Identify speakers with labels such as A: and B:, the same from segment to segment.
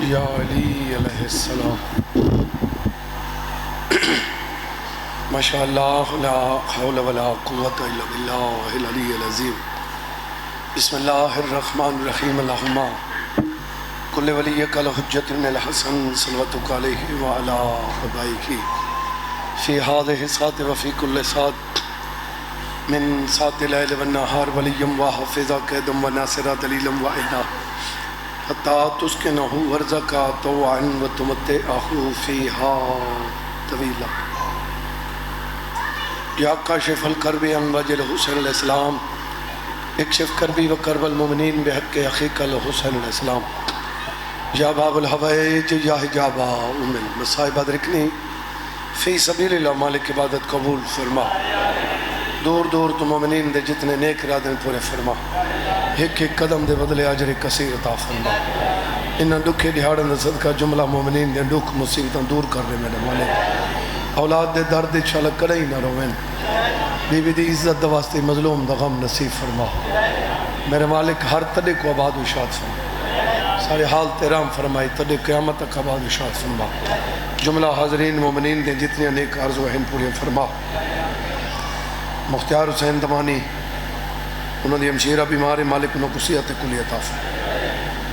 A: یا علی علیہ السلام. ماشاء اللہ لا حول ولا قوت الا باللہ العلی العظیم. بسم اللہ الرحمن الرحیم. اللہم کل ولیک الحجۃ ابن الحسن صلواتک علیہ وعلی آبائہ فی ہذہ الساعۃ وفی کل ساعۃ من ساعۃ اللیل والنہار ولیم وحافظا قیدم وناصرا دلیلا وعیدا حتی تسکنہ ورزقا طوعا وتمتعہ فیہا طویلا. یا کاشف الکرب عن وجہ الحسین علیہ السلام اکشف کربی و کرب المؤمنین بحق اخیک الحسین علیہ السلام. یا باب الحوائج یا حجاب ام المصائب ادرکنی فی سبیل اللہ. مالک عبادت قبول فرما. دور دور تو مومنین دے جتنے نیک ارادے پورے فرما. ایک ایک قدم دے بدلے اجر کثیر عطا فرما. انہاں دکھے دہاڑن دے صدقہ جملہ مومنین دے دکھ مصیبتاں دور کر دے میرے مالک. اولاد دے درد انشاءاللہ کڑے ہی نہ روین. بیوی دی عزت دے واسطے مظلوم دا غم نصیب فرما. میرے مالک ہر تڑے کو آباد و شاد فرما. سارے حال تیرام فرمائی تڑے قیامت تک آباد و شاد فرما. جملہ حاضرین مومنین دے جتنی نیک آرزو ہیں پوری فرما. مختار حسین دمانی انہوں نے ہمشیرہ بیمار مالک انہوں کو صحت کلی عطا فرما.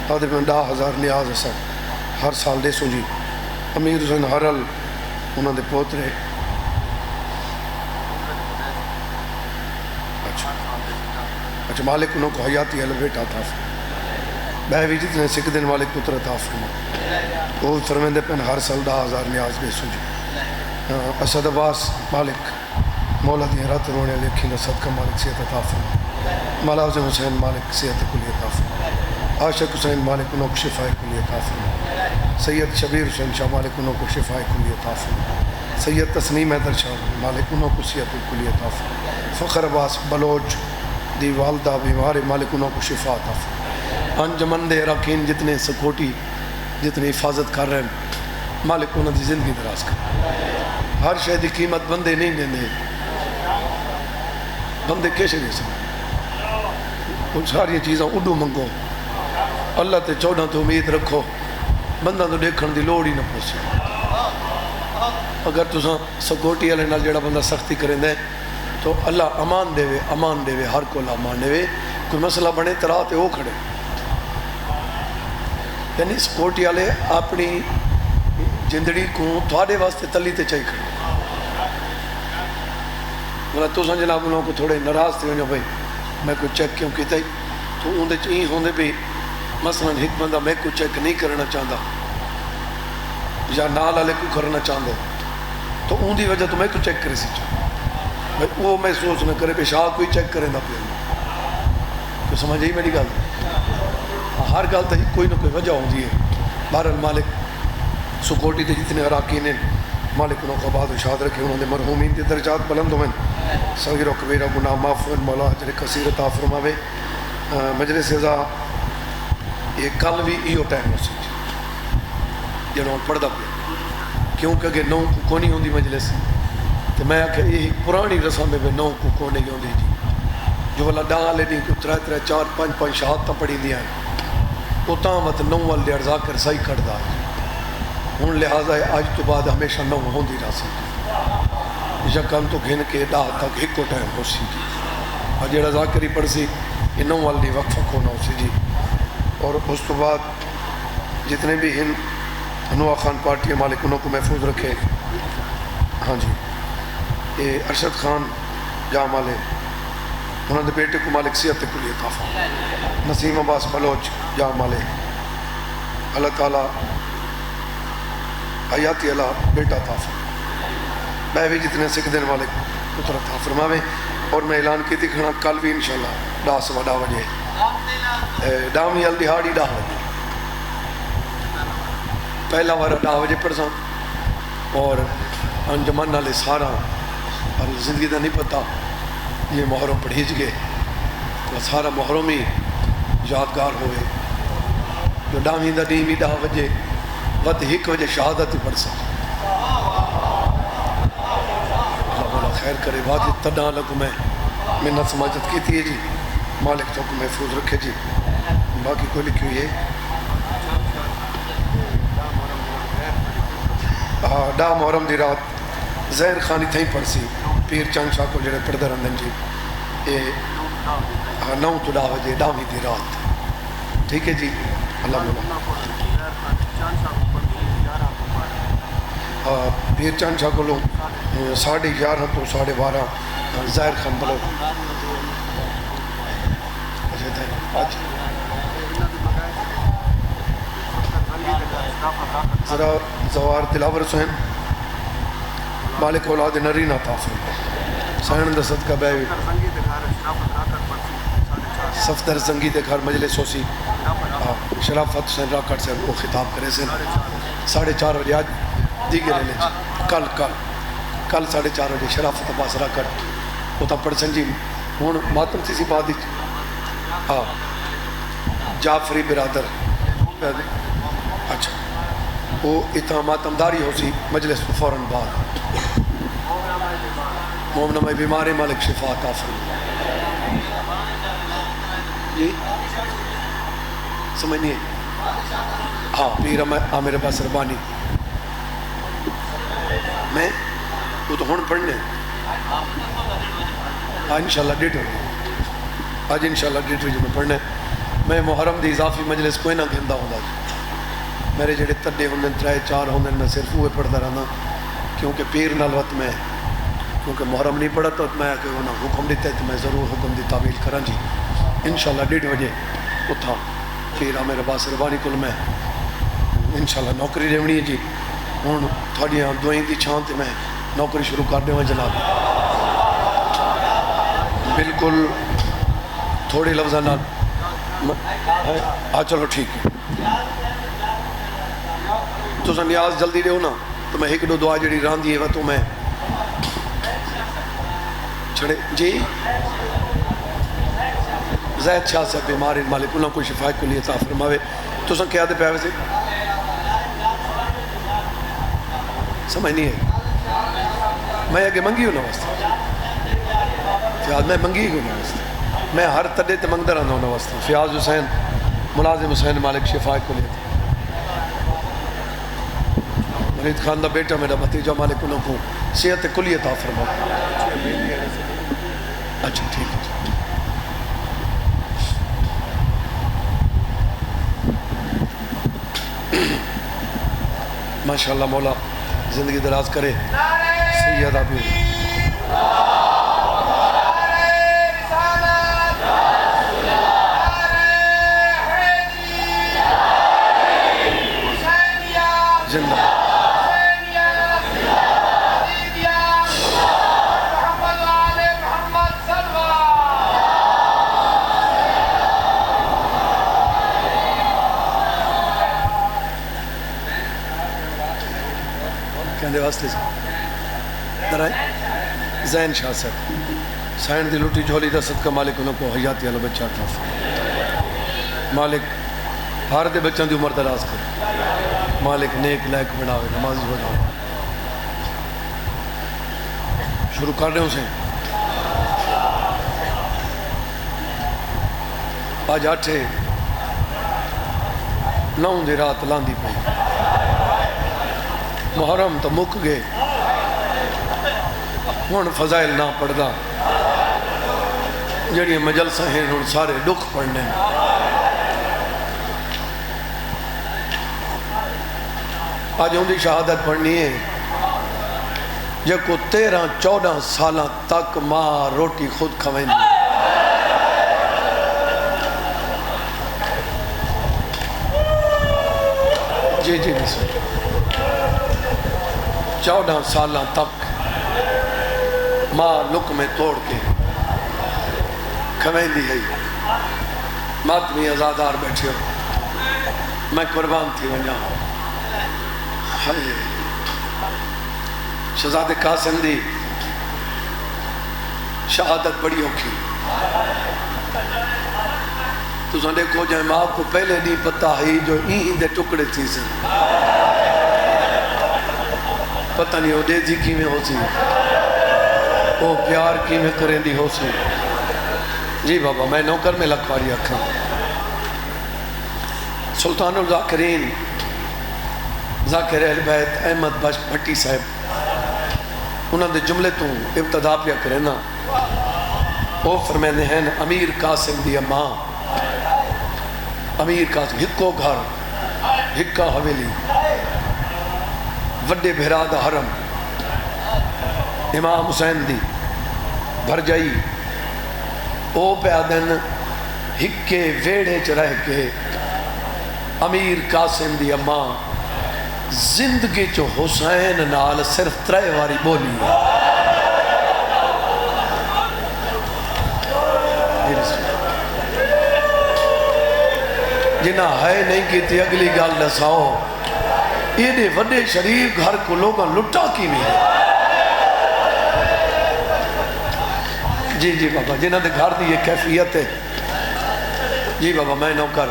A: حاضر میں 10,000 نیاز ہے سب ہر سال دے سو جی. امیر حسین حرل انہوں نے پوترے اچھا مالک انہوں کو حیاتی اہل بیٹا عطا فرما. بہوی جتنے سکھ دن مالک پتر عطا فرما. وہ فرمیندے پہن ہر سال 10,000 نیاز دے سو جی. اسد عباس مالک مولا دی رات رونے لکھی نہ صدقہ مالک صحت عطا فرما. مولا حسین مالک صحت کلی عطا فرما. عاشق حسین مالک انہوں کو شفاء کلی عطا فرما. سید شبیر حسین شاہ مالک انہوں کو شفاء کلی عطا فرما. سید تسنیم حیدر شاہ مالک انہوں کو صحت کلی عطا فرما. فخر عباس بلوچ دی والدہ بیمار مالک انہوں کو شفاء عطا فرما. انجمن دے اراکین جتنے سکوٹی جتنی حفاظت کر رہے ہیں مالک انہوں دی زندگی دراز کر. ہر شے دی قیمت بندے نہیں دیندے بندے کیسے دے سکتے. ان ساری چیزاں اڈو منگو اللہ تے چوڑاں تو امید رکھو بندہ تو دیکھن دی لوڑ ہی نہ پوچھے. اگر تساں سکوٹی والے نال جڑا بندہ سختی کریں دے تو اللہ امان دے وے ہر کول امان دے وے. کوئی مسئلہ بنے ترا تے وہ کھڑے. یعنی سکوٹی والے اپنی زندگی کو تھوڑے واسطے تلی تے چاہیے کھڑے. مطلب تو جناب انہوں کو تھوڑے ناراض تھے بھائی میں کوئی چیک کیوں کیتا ہی تو اندر چاہیے ہوندے بھی مثلا ایک بندہ میں کوئی چیک نہیں کرنا چاہتا یا نال والے کو کرنا چاہتا تو ان دی وجہ تو میں کوئی چیک کرے سی چاہتا بھائی وہ محسوس نہ کرے پیشہ کوئی چیک کرے نہ پہ. تو سمجھ آئی میری گل. ہر گل تو کوئی نہ کوئی وجہ ہوتی ہے. بہرحال مالک سکوٹی دے جتنے اراکین ہیں مالک انہوں کو آباد و شاد رکھے. انہوں نے مرحومین کے درجات بلند ہوئے. صغیر و کبیرہ گناہ معاف ہوئے. مولا اجر کثیر عطا فرماوے. مجلس اعزا یہ کل بھی ایو ٹائم ہو سی جنہوں پڑھدا پہ کیونکہ اگر نو کو نہیں ہوندی مجلس تو میں آخیا یہ پرانی رسم میں نو کو نہیں ہوندی جی. جو والا ڈاں لے نہیں کوئی 3 4 5 شہادتاں پڑھی دیا وہ تاں وقت نو والے ارزا کر صحیح کٹدا ہے. ہوں لہٰذا اج تو بعد ہمیشہ نو ہوندی رہ سکتی. یکم تو گھن کے 10 تک ایک ٹائم ہو سی جی. اور جڑا ذاکری پڑھ سی یہ نو والی وقفہ کھونا ہو سی جی. اور اس تو بعد جتنے بھی ہیں انواع خان پارٹی مالک انہوں کو محفوظ رکھے. ہاں جی یہ ارشد خان جہاں مالے انہوں نے بیٹے کو مالک صحت کلی عطا فرما. نسیم عباس بلوچ جہاں مالے اللہ تعالیٰ حیاتی اللہ بیٹا عطا فرما. بہوی جتنے سکھ دن والے پتر عطا فرماوے. اور میں اعلان کی تھی کھڑا کل بھی انشاءاللہ 10 بجے ڈامی الدہاڑی 10 بجے پہلا بار 10 بجے پڑھساں. اور انجمن والے سارا اور زندگی کا نہیں پتہ یہ محرم پڑھیج گئے تو سارا محرم ہی یادگار ہوئے. جو ڈامی دا ڈیم ہی 10 بجے ود 1 بجے شہادت ہی پڑھ سکتا. اللہ مولا خیر کرے. واجد تڈا لگو میں منت سماجت کی تھی جی. مالک تو کو محفوظ رکھے جی. باقی کوئی لکھی ہوئی ہے ڈا محرم دی رات زہر خانی تھیں پڑسی پیر چند شاہ کو جڑے پڑھتے رہندن جی یہ 9 تو 10 بجے 10ویں دی رات ٹھیک ہے جی اللہ مولا پیر چند شاہ کو 11:30 تو 12:30 زہر خان بلو ذرا زوار دلاور حسین مالک اولاد نرین عطا فرما سائن دا صدقہ بے صفدر زنگی دے گھر مجلس ہوسی شرافت حسین راکٹ سے وہ خطاب کرے سے 4:30 بجے آج دیگر لے کل 4:30 بجے شرافت عباس راکٹ ہوتا پڑھ سنجی ہون ماتم سی بات دی جعفری برادر اچھا وہ اتنا ماتمداری ہو سی مجلس کو فوراً بعد مومنہ میں بیمار مالک شفا عطا فرما جی سمجھ نہیں ہے ہاں پیر عامر عباس ربانی میں وہ تو ہون پڑھنے انشاءاللہ 1:30 بجے آج انشاءاللہ 1:30 بجے میں پڑھنے میں محرم دی اضافی مجلس کوئی نہ گھندا ہوں میرے جڑے تڈے ہوں 3-4 ہوں میں صرف وہ پڑھتا رہنا کیونکہ پیر نال وقت میں کیونکہ محرم نہیں پڑھا تو میں کہ انہوں نے حکم دیتا ہے تو میں ضرور حکم دی تعمیل کراں جی انشاءاللہ 1:30 بجے اتھا پیر عامر عباس ربانی کل میں انشاءاللہ نوکری رہنی ہے جی ہوں تھوڑیاں دوئیں دی چھان تے میں نوکری شروع کر دیں جناب بالکل تھوڑے لفظہ نال چلو ٹھیک ہے تو سن نیاز جلدی دے ہو نا تو میں 1-2 دعا جڑی ران دیئے وہ تو میں چھڑے جی زید شاہ سے بیمار مالک انہوں کوئی شفاعت کو لیے عطا فرماوے تو سن کیا دے پہ ویسے سمجھ نہیں ہے میں آگے منگی ہوں نا واسطہ فیاض میں منگی ہوں نا واسطہ میں ہر تڑے تے منگدہ رہنا ہوں نا واسطہ فیاض حسین ملازم حسین مالک شفاعت کو لیے مرید خان دا بیٹا میرا بھتیجا مالک انہوں کو صحت کلی عطا فرما اچھا ٹھیک ہے ماشاءاللہ مولا زندگی دراز کرے سید آبی زندہ کہنے واسطے سے درائیں زین شاہ صاحب سائن دی لوٹی جھولی دا صدقہ مالک انہوں کو حیاتی اللہ بچہ تھا مالک ہار دے بچوں دی عمر دراز کر مالک نیک لائق بناوے نمازی بناوے شروع کر رہے ہوں سے آج 8-9 دی رات لاندی پہ محرم تو مک گئے ہون فضائل نہ پڑھدا جڑی مجلسہ ہیں ہون سارے دکھ پڑھنے آج ہوں دی شہادت پڑھنی ہے جے کو 13-14 سالہ تک ماں روٹی خود کھویں دی جی جی بسم 14 سالہ تک ماں لک میں توڑ کے کھویں دی ہے ماتمی ازادار بیٹھے ہو میں قربان تھی ونجا شہزاد قاسم دی شہادت بڑی ہوکی تو سن دیکھو جائے ماں کو پہلے نہیں پتہ ہی جو دے ٹکڑے تھی سن پتہ نہیں ہو دے جی کی میں ہو سی وہ پیار کی میں کریں دی ہو سی جی بابا میں نوکر میں لکھواری اکھاں سلطان الذاکرین ذاکر اہل بیت احمد بخش بھٹی صاحب انہوں نے جملے تو ابتدا پیا کرنا وہ فرمیندے ہیں امیر قاسم دی اماں امیر قاسم ہکو گھر ہکا حویلی وڈے بھرا دا حرم امام حسین دی بھرجائی او پہ آدن ہکے ویڑے چ رہ کے امیر قاسم دی اماں زندگی چو حسین نال صرف 3 واری بولی جنہ ہے نہیں کی تھی اگلی گال دساؤ یہ وڈے شریف گھر کو لوگاں لٹا کی بھی ہے جی بابا جنہ دے گھر دی یہ کیفیت ہے جی بابا میں نوکر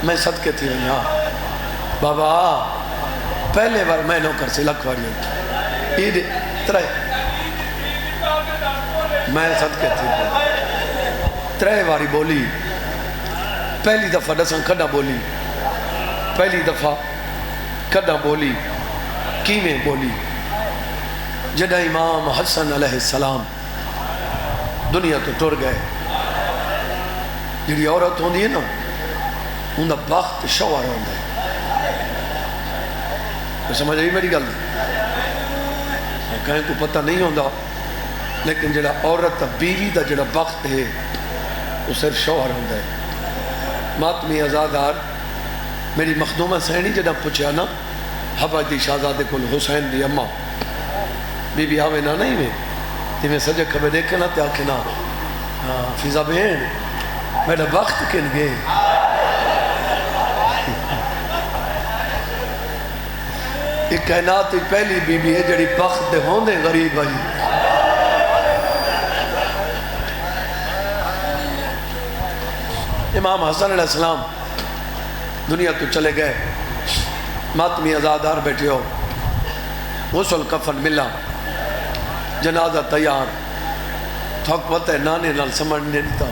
A: میں صدقے تھی یہاں بابا پہلے بار میں نوکر سے لکھ واری عید 3 میں صدقے تھی 3 واری بولی پہلی دفعہ دساں کڈا بولی پہلی دفعہ کڈا بولی کیویں بولی جدہ امام حسن علیہ السلام دنیا تو ٹر گئے جڑی عورت ہوندی ہے نا انہا بخت شوہر ہوندا ہے تو سمجھ آئی میری گل کہیں کو پتہ نہیں ہوندا لیکن جڑا عورت بیوی دا جڑا بخت ہے وہ صرف شوہر ہوندا ہے ماتمی ازادار میری مخدومہ سینی جڑا پوچھا نا حبا دی شہزادے کو حسین دی اماں بی بی آوے نا نہیں میں تی میں سجے کبھے دیکھے نا تے آکھے نا فیضا بہن میرا وقت کن گئے ایک کائنات پہلی بی بی ہے جڑی بخت دے ہوندے غریب آئی امام حسن علیہ السلام دنیا تو چلے گئے ماتمی ازادار بیٹھے ہو غسل کفن ملا جنازہ تیار تھک پتہ ہے نانے نال سمجھنے دیتا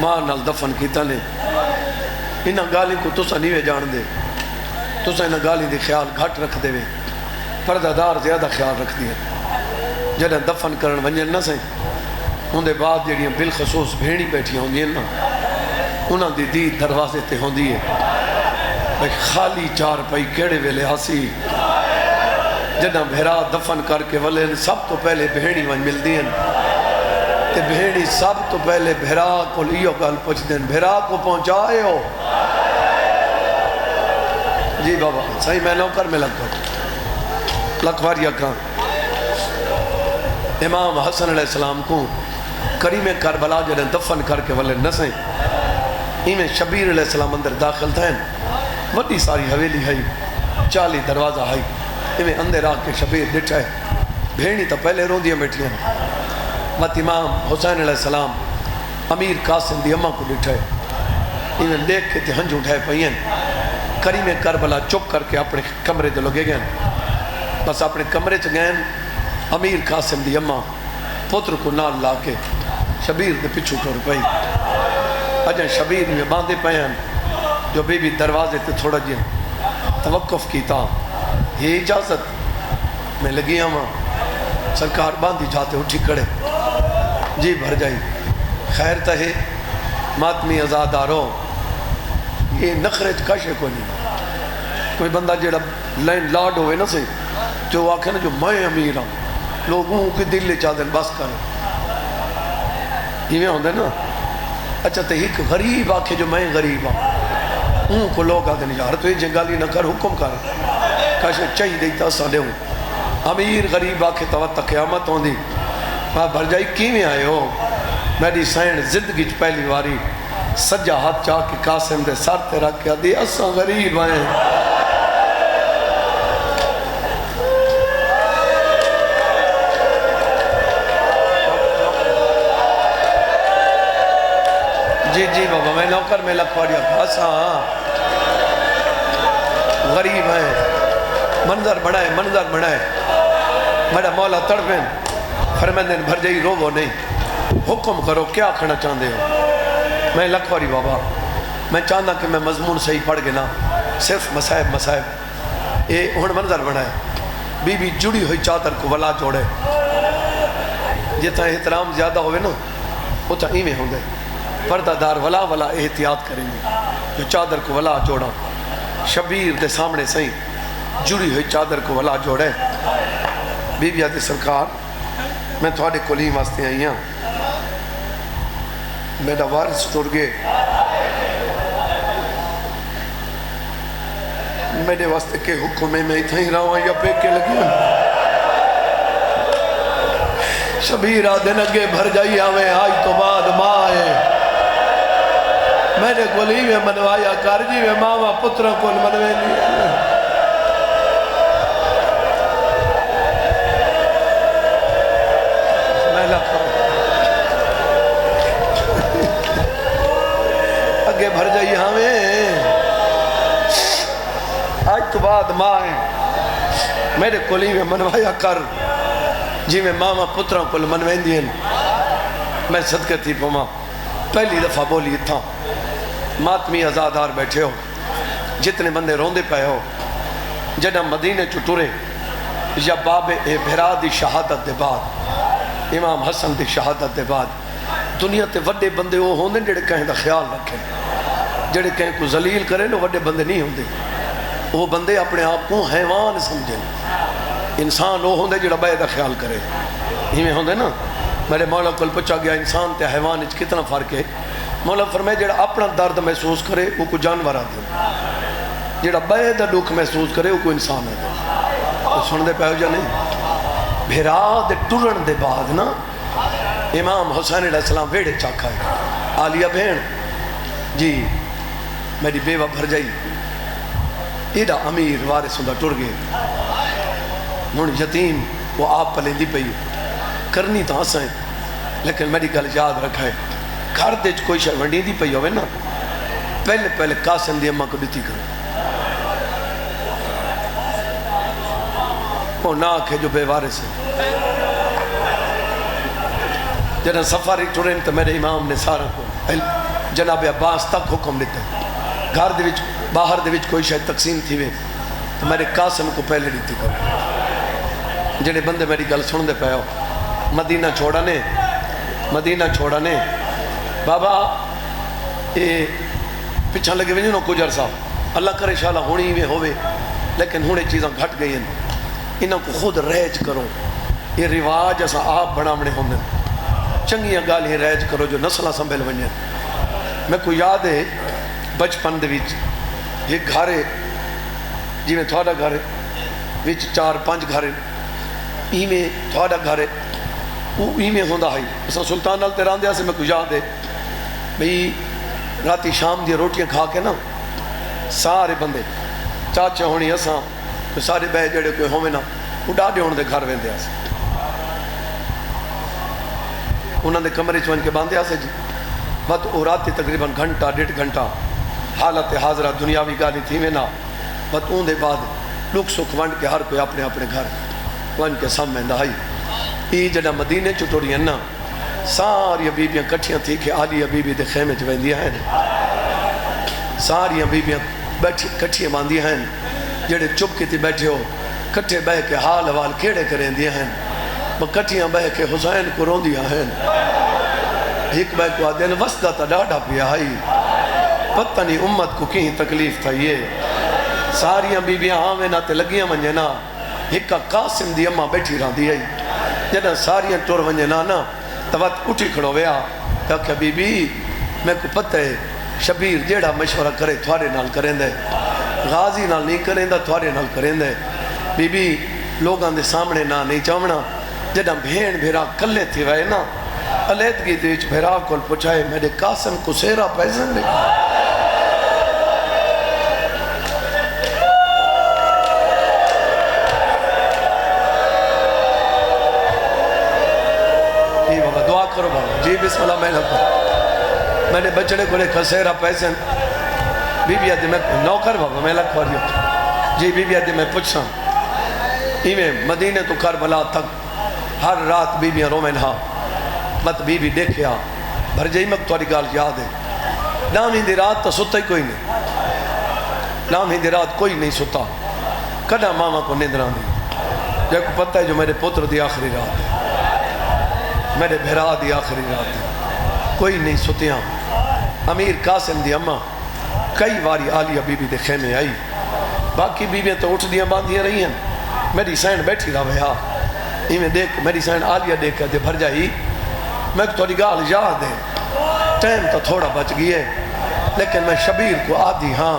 A: ماں نال دفن کیتا نے انہاں گالی کو تسا نہیں جان دے تسا انہاں گالی دے خیال گھٹ رکھ دے وے پردہ دار زیادہ خیال رکھ دیا جنہیں دفن کرن ونجن نہ سہیں ان دے بعد جڑیاں بالخصوص بھیڑی بیٹھی ہوں گی نا انہاں دی دی دروازے تے ہوں دی ہے بھئی خالی 4 پائی کیڑے ویلے آسی جنہ بھیرا دفن کر کے ولے سب تو پہلے بھیڑی ون مل دین تے بھیڑی سب تو پہلے بھیرا کو لیو گل پچھ دین بھیرا کو پہنچائے ہو جی بابا صحیح میں نوکر میں لگ کر لکھواری اکھاں امام حسن علیہ السلام کو کریم کربلا جنہیں دفن کر کے ولے نسیں ایمیں شبیر علیہ السلام اندر داخل تھیں وڈی ساری حویلی ہے 40 دروازہ ہے ایمیں اندر آ کے شبیر ڈٹھا ہے بھیڑی تو پہلے رو دیا بیٹھی ہیں مت امام حسین علیہ السلام امیر قاسم دی اماں کو ڈٹھا ہے ایمیں دیکھ کے تے ہنج اٹھائے پہین کریم کربلا چپ کر کے اپنے کمرے دے لگے گئے بس اپنے کمرے چ گئے امیر قاسم دی اماں پتر کو نال لا کے شبیر دے پچھو ٹر پئی اجاں شبیر میں باندھے پہن جو بی بی دروازے تے تھوڑا جی توقف کیتا یہ اجازت میں لگی ہوں سرکار باندھی جاتے اٹھی کھڑے جی بھر جائی خیر تہے ماتمی ازادارو یہ نخرج کشے کو نہیں کوئی بندہ جڑا لائن لاڈ ہوئے نا سے جو آکھے نا جو میں امیر ہوں لوگوں کی دل لے چاہ دیں بس کریں یہ میں ہوندے نا اچھا تے ایک غریب آکھے جو میں غریب ہوں ان کو لوگ آدھے نہیں یار تو یہ جنگالی نہ کر حکم کر کاشے چاہی دیتا ساڑے ہوں امیر غریب آکھے توتہ قیامت ہوندی ماں بھر جائی کی میں آئے ہو میری سائن زندگی پہلی واری سجا ہاتھ چاہ کے قاسم دے سر تے رکھ کے دی اساں غریب آئے جی بابا میں نوکر میں لکھوڑیا اساں غریب ہیں منظر بڑھائے میرا مولا تڑپیں فرمیندن بھر جائی رو وہ نہیں حکم کرو کیا کھڑا چاندے ہو میں لکھواری بابا میں چاہنا کہ میں مضمون صحیح پڑھ گنا صرف مسائب مسائب یہ ہوں منظر بنا ہے بی بی جڑی ہوئی چادر کو ولا جوڑے جتنا احترام زیادہ ہوئے نا اتنا ایویں ہوں گے پردہ دار ولا ولا احتیاط کریں گے جو چادر کو ولا جوڑا شبیر دے سامنے سہی جڑی ہوئی چادر کو ولا جوڑے بی بی آتی سرکار میں تھوڑے کولیم واسطے آئی ہوں میرا وارث ٹر گئے میرے واسطے کے حکم میں اتنا ہی رہا ہوں یا پیک کے لگی ہوں شبیر آدھن اگے بھر جائی آویں آج تو بعد ماں آئے میرے گلی میں منوایا کارجی میں ماما پتروں کو منوے لیا میں لکھا اگے بھر جائی آویں آج تو بعد ماں آئے میرے گلی میں منوایا کر جی میں ماما پتروں کو منوین دین میں صدقے تھی پوما پہلی دفعہ بولی تھا ماتمی ازادار بیٹھے ہو جتنے بندے روندے پہ ہو جنہ مدینے چٹورے یا باب بھرا دی شہادت دے بعد امام حسن دی شہادت دے بعد دنیا تے وڈے بندے وہ ہوندے جڑے کہیں دا خیال رکھیں جڑے کہیں کو ذلیل کریں وہ وڈے بندے نہیں ہوندے وہ بندے اپنے آپ کو حیوان سمجھیں انسان وہ ہوندے جڑا بے دا خیال کرے ہی میں ہوندے نا میرے مولا کل پچھا گیا انسان تے حیوان اچھ کتنا فرق ہے مولا فرمائے جڑا اپنا درد محسوس کرے وہ کو جانور آدھے جڑا بے دا دکھ محسوس کرے وہ کو انسان آدھے تو سن دے پہو جا نہیں بھیرا دے ٹرن دے بعد نا امام حسین علیہ السلام ویڑے چاکھا ہے آلیہ بہن جی میری بیوہ بھر جائی ایڈا امیر وارث ہوں دا ٹر گئے ہوں یتیم وہ آپ پلے دی پئی کرنی تو ہنسیں لیکن میری گل یاد رکھا ہے گھر دے کوئی شاہ ونڈی دی پئی ہوئے نا پہلے پہلے قاسم دی اماں کو دیتی کرو وہ نہ آکھے جو بے وارث ہے جنہاں سفاری ٹرین تو میرے امام نے سارا کو جناب عباس تک حکم دیتا ہے گھر دے وچ باہر دے وچ کوئی شاید تقسیم تھی وے تو میرے قاسم کو پہلے دیتی کرو جنہیں بندے میری گل سن دے پہ ہو مدینہ چھوڑا نے بابا یہ پچھا لگے وجہ نا کچھ عرصہ اللہ کرے شاءاللہ ہونی میں ہوئے لیکن ہونے چیزاں گھٹ گئی ہیں انہوں کو خود ریج کرو یہ رواج ایسا آپ بڑھامنے ہوندے چنگیاں گالیاں ریج کرو جو نسلہ سنبھل ونجیں میں کو یاد ہے بچپن دے وچ یہ گھارے جی میں تھوڑا گھارے وچ 4-5 گھارے ایمیں تھوڑا گھارے وہ ایمیں ہوندہ ہے اسا سلطان نال تیران دیا سے میں کو یاد ہے بھئی راتی شام دی روٹیاں کھا کے نا سارے بندے چاچے ہونی اساں تو سارے بے جڑے کوئی ہوئے نا وہ ڈاڑے ہونے دے گھر ویندے آسے انہوں نے کمرے چون کے باندھے آسے جی بات او راتی تقریباً گھنٹہ 1.5 گھنٹہ حالت حاضرہ دنیاوی گالی تھی میں نا بات اون دے بعد لوگ سکھ ونڈ کے ہر کوئی اپنے اپنے گھر ونڈ کے سام میں دہائی یہ جڑا مدینے چٹوڑی ہیں نا ساری بیبیاں کٹھیاں تھی کہ آلی بیبی دے خیمے چویندیاں ہیں ساری بیبیاں کٹھیاں باندیاں ہیں جڑے چپ کی تھی بیٹھے ہو کٹھے بہ کے حال حوال کیڑے کریں دیا ہیں وہ کٹھیاں بہ کے حسین کو رون دیا ہیں ایک بہ کو آدھے وسطہ تا ڈاڑا پیا آئی پتہ نہیں امت کو کہیں تکلیف تھا یہ ساریاں بیبیاں آمیں نہ تے لگیاں منجے نا ایک قاسم دی اماں بیٹھی رہا دی آئی جنہاں ساریاں ٹور منجے نا توات اٹھی کھڑو ویا کہ بی بی میں کو پتہ ہے شبیر جیڑا مشورہ کرے تھوارے نال کریں دے غازی نال نہیں کریں دا تھوارے نال کریں دے بی بی لوگاں دے سامنے نہ نہیں چاہمنا جنہاں بھین بھیرا کلے تھی وائے نا علیدگی دیچ بھیرا کل پچھائے میرے قاسم کو سیرا پیسن دے دعا کرو بابا جی بسم اللہ میں لکھو میں نے بچڑے کو لے کھسیرا پیسن بی بی آدھی میں نوکر بابا میں لکھو جی بی بی آدھی میں پوچھا ایمیں مدینے تو کربلا تک ہر رات بی بیاں رو میں نہا مت بی بی دیکھیا بھر جائی میں توڑی گال یاد ہے نامی دی رات تو ستا ہی کوئی نہیں لامھی دی رات کوئی نہیں ستا کڈا ماما کو نیندران دی جب کو پتہ ہے جو میرے پتر دی آخری رات ہے میرے بھرا دی آخری رات ہے کوئی نہیں ستیاں امیر قاسم دی اماں کئی واری عالیہ بی بی دے خیمے آئی باقی بیویاں تو اٹھ دیاں باندھیاں رہی ہیں میری سین بیٹھی رہا بھیا میں دیکھ میری سین عالیہ دیکھ کر دے بھر جائی میں تھوڑی گال یاد ہے ٹائم تو تھوڑا بچ گئی ہے لیکن میں شبیر کو آدھی ہاں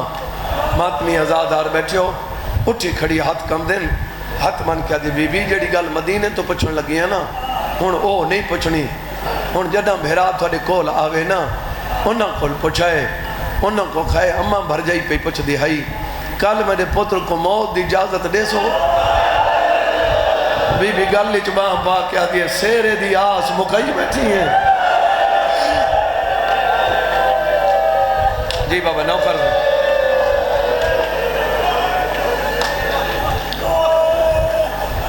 A: ماتمی آزادار بیٹھے ہو اٹھی کھڑی ہاتھ کم دن ہاتھ من کیا دی بی بی جڑی گل مدینے تو پچھن لگی ہے نا ہن او نہیں پچھنی ہن جداں بھیرا تھوڑے کول آوے نا انہاں کول پچھائے انہاں کو کھائے اماں بھر جائی پہ پچھ دی ہائی کل میرے پتر کو موت دی اجازت دے سو بی بی گل چباہ پا کیا دی سیرے دی آس مکئی بیٹھی ہیں جی بابا نو کر دیں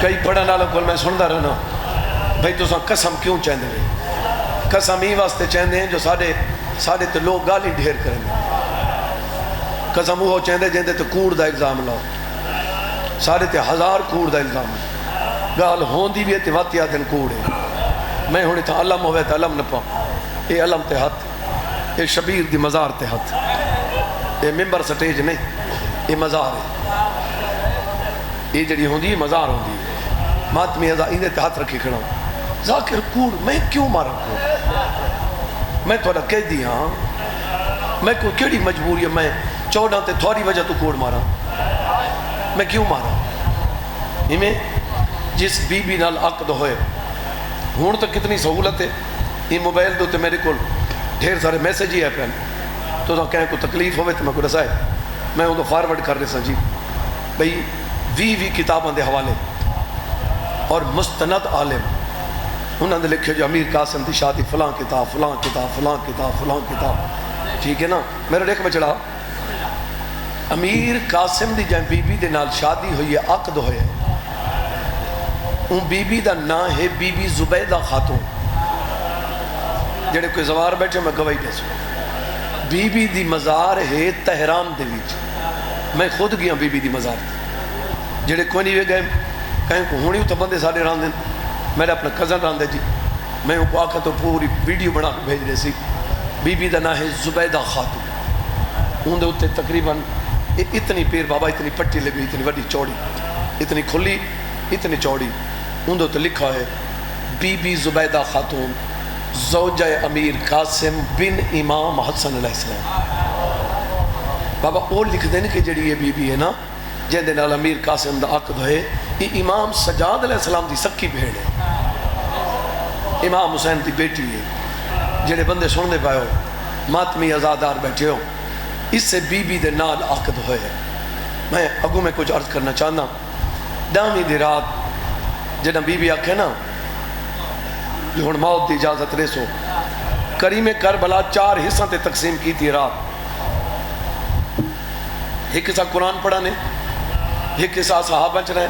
A: کئی پڑھن والوں کو میں سندا رہنا بھائی تساں قسم کیوں چاہندے ہیں قسم ہی واسطے چاہندے ہیں جو ساڈے تے لوگ گالی ڈھیر کریں قسم وہ چاہندے جندے تے کوڑ دا الزام لاؤ ساڈے تے ہزار کوڑ دا الزام گال ہوندی بھی ہے تے واتیا دن کوڑ ہے میں ہن اتھا علم ہوئے تے علم نہ پاؤں اے علم تے ہاتھ اے شبیر دی مزار تے ہاتھ اے ممبر سٹیج نہیں اے مزار ہے یہ جڑی ہوندی مزار ہوندی ماتمی ازا اندے تے ہاتھ رکھی کھڑا ذاکر کوڑ میں کیوں مارا کوڑ میں تھوڑا کہہ دی ہاں میں کوئی کیڑی مجبوری ہے میں 14 تے تھوڑی وجہ تو کوڑ مارا میں کیوں مارا ہمیں جس بی بی نال عقد ہوئے ہون تو کتنی سہولت ہے یہ موبائل دو تے میرے کو ڈھیر سارے میسیج ہی ہے پہن تو کہیں کو تکلیف ہوئے تو میں کو رسائے میں ان کو فارورڈ کر رہے سا جی بھئی 20 کتاباں دے حوالے اور مستند عالم انہوں نے لکھے جو امیر قاسم دی شادی فلاں کتاب فلاں کتاب فلاں کتاب فلاں کتاب ٹھیک ہے نا میرے دیکھ میں چڑھا امیر قاسم دی جائیں بی بی دے نال شادی ہوئی ہے عقد ہوئے ان بی بی دا نا ہے بی بی زبیدہ خاتون جڑے کوئی زوار بیٹھے میں گواہی دے سو بی بی دی مزار ہے تہران دے ویچ میں خود گیا بی بی دی مزار دی جڑے کوئی نہیں گئے کہیں کو ہونی تو بندے سارے ران دیں میرے اپنا کزن ران دے جی میں ان کو آکھا تو پوری ویڈیو بنا کے بھیج رہے سی بی بی دا نا ہے زبیدہ خاتون ان دے اتے تقریباً اتنی پیر بابا اتنی پٹی لگی اتنی وڈی چوڑی اتنی کھلی اتنی چوڑی ان دے اتے لکھا ہے بی بی زبیدہ خاتون زوجہ امیر قاسم بن امام حسن علیہ السلام بابا وہ لکھ دیں کہ جڑی یہ بی بی ہے نا جن دے نال امیر قاسم دا عقد ہے یہ امام سجاد علیہ السلام دی سکی بھیڑ ہے امام حسین دی بیٹی ہے جڑے بندے سننے پائے ہو ماتمی آزادار بیٹھے ہو اس سے بی بی دے نال عقد ہوئے ہے میں اگوں میں کچھ عرض کرنا چاہنا ڈامی دی رات جنہاں بی بی آکھے نا جو ہن موت دی اجازت رے سو کریم کربلا 4 حصہ تے تقسیم کی تھی رات ایک حصہ قرآن پڑھانے ایک حصہ صحابہ چ رہے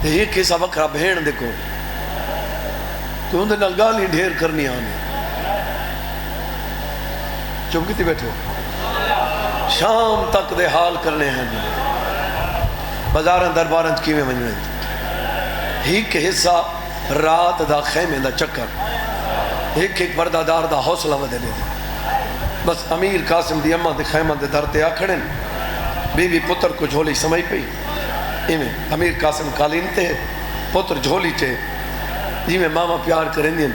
A: ایک حصہ وکرا بہن دیکھو تو اندر نال گالی ڈھیر کرنی آنے چپ کیتی بیٹھے ہو شام تک دے حال کرنے ہیں بازارن دربارن کیویں منجنے ایک حصہ رات دا خیمے دا چکر ایک بردادار دا حوصلہ ودے دے بس امیر قاسم دی اماں دے خیمہ دے در تے آکھڑن بی بی پتر کو جھولی سمجھ پئی ایویں امیر قاسم قالین تے پتر جھولی تے ایویں ماما پیار کریں دین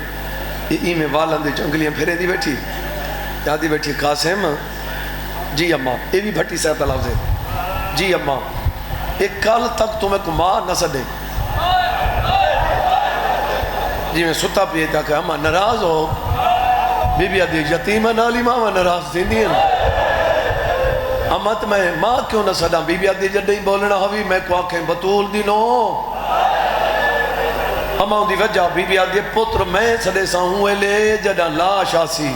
A: ایویں والن دے انگلیاں پھیرے دی بیٹھی یادی بیٹھی قاسم جی اماں یہ بھی بھٹی صاحب لفظ ہے جی اماں ایک کل تک تمہیں کو ماں نہ سدے جی میں ستا پیے تھا کہ اماں ناراض ہو بی بی آدھی یتیمہ نالی ماں ناراض تھی نہیں اماں تو میں ماں کیوں نہ سدا بی بی آدھی جڑی بولنا ہوئی میں کو آنکھیں بطول دی نو اماں دی وجہ بی بی آدھی پتر میں سدے سا ہوں لے جڑا لاش آسی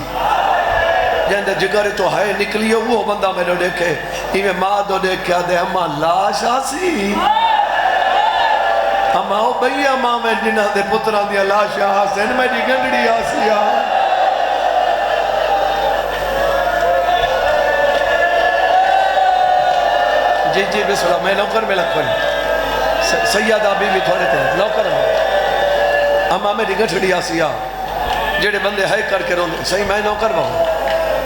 A: جہاں جگر تو ہے نکلی وہ بندہ میں نے دیکھے ایویں ماں دو دیکھا دے اماں لاش آسی اماں او بھئی اماں میں جنہ دے پتران دیا لاش آسین میں جی گنڈڑی آسی جی بسم اللہ میں نوکر میں لکھوں سیدہ بی بی تھوڑے تھے نوکر میں اما میری گھٹڑی آسیا جڑے بندے ہے کر کے روندے صحیح میں نوکر بہو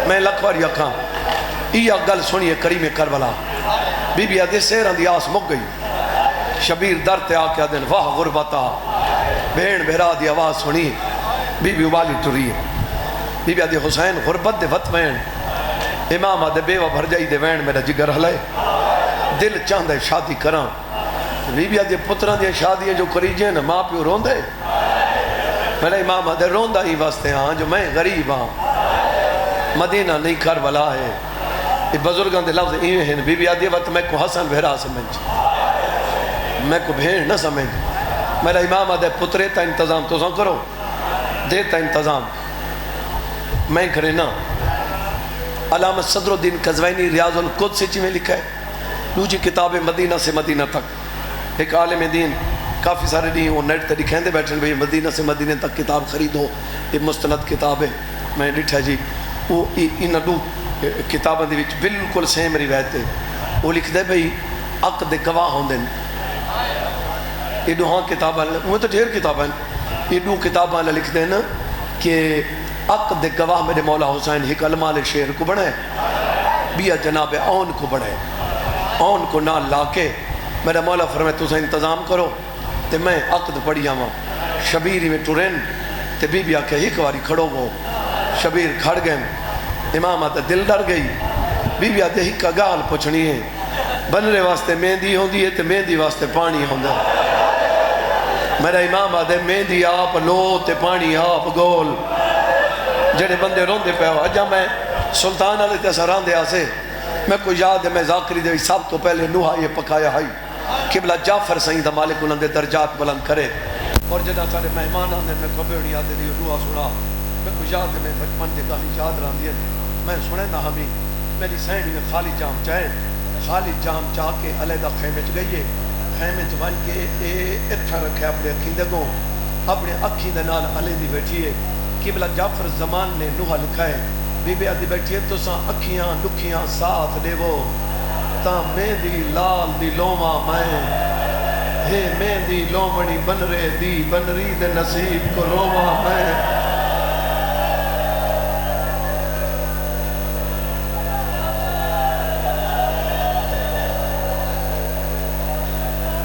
A: میں لکھواری اکھاں یہ گل سنیے کریم کربلا بی بی آدھے سیران دی آس مک گئی شبیر در تے آکے آدھے واہ غربتا بین بہرا دی آواز سنی بی بی ابالی ٹری ہے بی بی آدھے حسین غربت دے وط وین امام آدھے بیوہ بھر جائی دے وین میرا جگر ہلائے دل چاندے شادی کران بی بی آدھے پتران دیا شادی جو کریجیں نا ماں پیو روندے میرا امام آدھے روندہ ہی واسطے ہاں جو میں غریب ہاں مدینہ نہیں کربلا ہے یہ بزرگان دے لفظ ایویں ہیں بی بی آدھے وقت میں کو حسن بہرا سمجھ میں کو بھین نہ سمجھ میرا امام آدھے پترے تا انتظام تو سن کرو دیتا انتظام میں کرے نا علامہ صدر الدین قزوینی ریاض القدس میں لکھا ہے دوسری کتاب مدینہ سے مدینہ تک ایک عالم دین کافی سارے نہیں وہ نیٹ تے لکھیں دے بیٹھے بھئی مدینہ سے مدینہ تک کتاب خریدو یہ مستند کتاب ہے میں ڈٹھا جی وہ ان دو کتاباں دے وچ بالکل سیم روایت ہے وہ لکھ دے بھئی عقد گواہ ہوندے یہ دو ہاں کتاباں وہ تو ڈھیر کتاباں یہ دو کتاباں لکھ دے نا کہ عقد گواہ میرے مولا حسین ہی کلمال شعر کو بڑھائے بیا جناب اون کو بڑھائے اون کو نہ لا کے میرا مولا فرمائے تو سے انتظام کرو تے میں عقد پڑھی آواں شبیری میں ٹورین تے بی بی آکے ہی کواری کھڑو گو شبیر کھڑ گئے امام آتا دل ڈر گئی بی بی آتے ہی کا گال پوچھنی ہے بنرے واسطے مہندی ہوندی ہے تے مہندی واسطے پانی ہوندہ میرا امام آتے مہندی آپ لو تے پانی آپ گول جڑے بندے روندے پہ ہو اجا میں سلطان علیہ تے سراندے آسے میں کو یاد ہے میں ذاکری دے سب تو پہلے نوحہ یہ پکایا ہائی قبلہ جعفر سائیں دا مالک انہوں نے درجات بلند کرے اور جدہ سارے مہمان آنے میں کبھی آتے دیو نوحہ سنا میں کو یاد ہے میں بچپن دے گالی یاد رہا دیا میں سنے نہ ہمیں میری سینڈی میں خالی جام چاہے خالی جام چاہ کے علیدہ خیمے چ گئی ہے خیمے چ بن کے اتھا رکھے اپنے اکھیں دے گو اپنے اکھیں دے نال علیدی بیٹھی ہے قبلہ جعفر زمان نے نوحہ لکھا ہے بی بی آدھی بیٹھی ہے تو ساں اکھیاں لکھیاں ساتھ دے وہ تا مہندی لال دی لوما میں ہے مہندی لومڑی بنرے دی بنری دے نصیب کو روما میں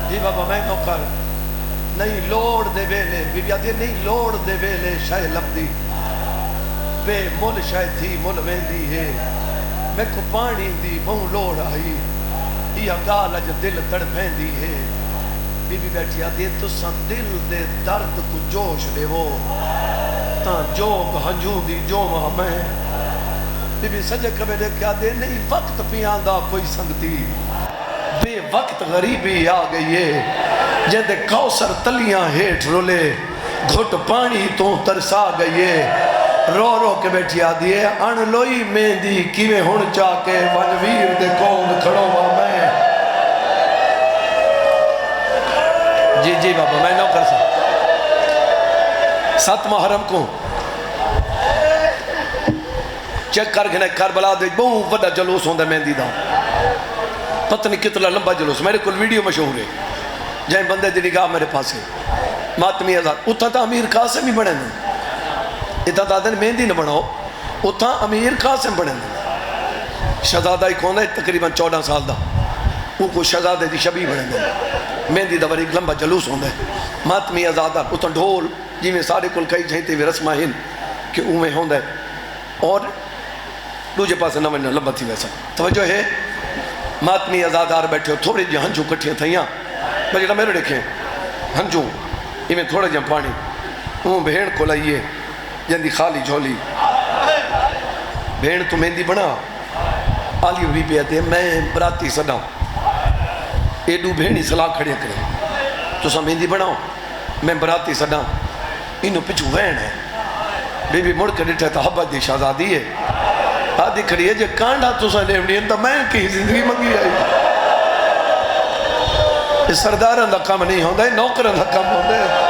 A: جی بابا میں نوکر نہیں لوڑ دے ویلے بی بی آدھی نہیں لوڑ دے ویلے شاہ لبدی بے مل شاہ تھی مل ویندی ہے میں کو پانی دی مہوں لوڑ آئی یہ گال اج دل تڑ پھیندی ہے بی بی بیٹھی آدھی تو سن دل دے درد کو جوش دے وہ تاں جوگ ہنجوں دی جو میں بی بی سجے کبھے دیکھ آدھے نہیں وقت پیاندہ کوئی سنگتی بے وقت غریبی آ گئی ہے جیندے کوثر تلیاں ہیٹ رولے گھٹ پانی تو ترسا گئی ہے رو رو کے بیٹھی آدھی ہے ان لوئی مہندی کیویں ہن چاہ کے ونویر دے کون کھڑو ہوا میں جی جی بابا میں نوکر سا 7 محرم کو چیک کر کے کربلا دے بہت بڑا جلوس ہوندہ مہندی دا پتہ نہیں کتنا لمبا جلوس میرے کل ویڈیو مشہور ہے جائیں بندے دی نگاہ میرے پاس ہے ماتمی آزاد اتھا تا امیر قاسم ہی بڑھیں دیں اتھا تا دن مہندی نہ بڑھاؤ اتھا امیر قاسم بڑھیں دیں شہزادہ ہی کون ہے تقریباً 14 سال دا وہ کو شہزادہ دی شبی بڑھیں دیں مہندی دا بڑی لمبا جلوس ہوندہ ہے ماتمی آزادہ اتھا ڈھول جی میں سارے کل کئی جائیں تے بھی رسمہ ہن کہ اوہ میں ہوندہ ہے اور دوجہ پاس نہ ونہ لمبا تھی ویسا توجہ ہے ماتمی آزادار بیٹھے ہو تھوڑے جہاں ہنجو کٹھیاں تھائیاں بجڑا میرے دیکھیں ہنجو یہ میں تھوڑا جہاں پانی وہ بھیڑ کو لائیے جندی خالی جھولی بھیڑ تو مہندی بنا آلی بھی پیتے ہیں میں براتی صدا ایڈو بھیڑی صلاح کھڑے کریں تو سا مہندی بناؤ میں براتی صدا انہوں پچھو وین ہے بی بی مڑ کے ڈٹھے تا حبت دی شہزادی ہے آدھی کھڑی ہے جو کانڈا تو سا لیمنی ہے تو میں کی زندگی منگی آئی یہ سرداران دا کام نہیں ہوندہ ہے نوکران دا کام ہوندہ ہے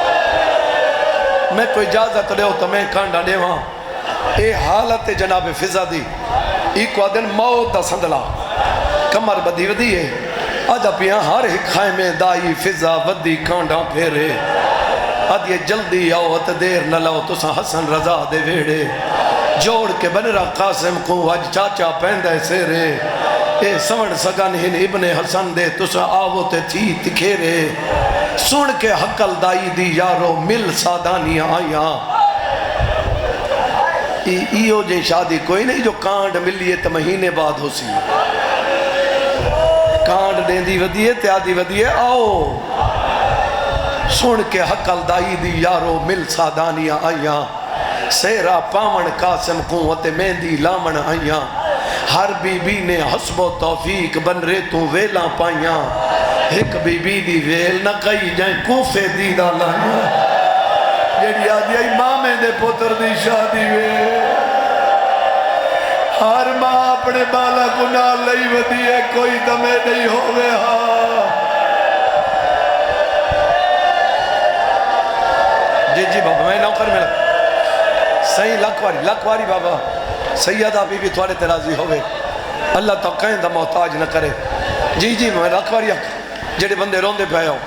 A: میں کوئی اجازت لے ہو تو میں کانڈا لے وہاں اے حالت جناب فضا دی ایک وادن موت دا سندلا کمر بدی ودی ہے ادا پیاں ہر ایک خیمے دائی فضا ودی کانڈا پھیرے ادھے جلدی آؤ ات دیر نہ لاؤ تسا حسن رضا دے ویڑے جوڑ کے بنرا قاسم کو اج چاچا پہندے سیرے اے سمڑ سگن ہن ابن حسن دے تسا آو تے تھی تکھیرے سن کے حقل دائی دی یارو مل سادانیاں آیاں ایو جے شادی کوئی نہیں جو کانڈ ملیے تو مہینے بعد ہو سی کانڈ دیں دی ودیے تیادی ودیے آؤ سن کے حقل دائی دی یارو مل سادانیاں آیاں سیرا پامن قاسم قوت مہندی لامن آیاں ہر بی بی نے حسب و توفیق بن رے تو ویلاں پائیاں ایک بی بی دی ویل نہ کئی جائیں کوفے دیدہ لائیاں جیڑی آدھی آئی مامے دے پتر دی شادی وے ہر ماں اپنے بالا گناہ لئی ودی ہے کوئی دمے نہیں ہوئے ہاں جی بابا میں نوکر میں صحیح لکواری بابا سیدہ بی بی تھوڑے ترازی ہوئے اللہ تو کہیں دا محتاج نہ کرے جی میں لکواری جڑے بندے روندے پہ آؤ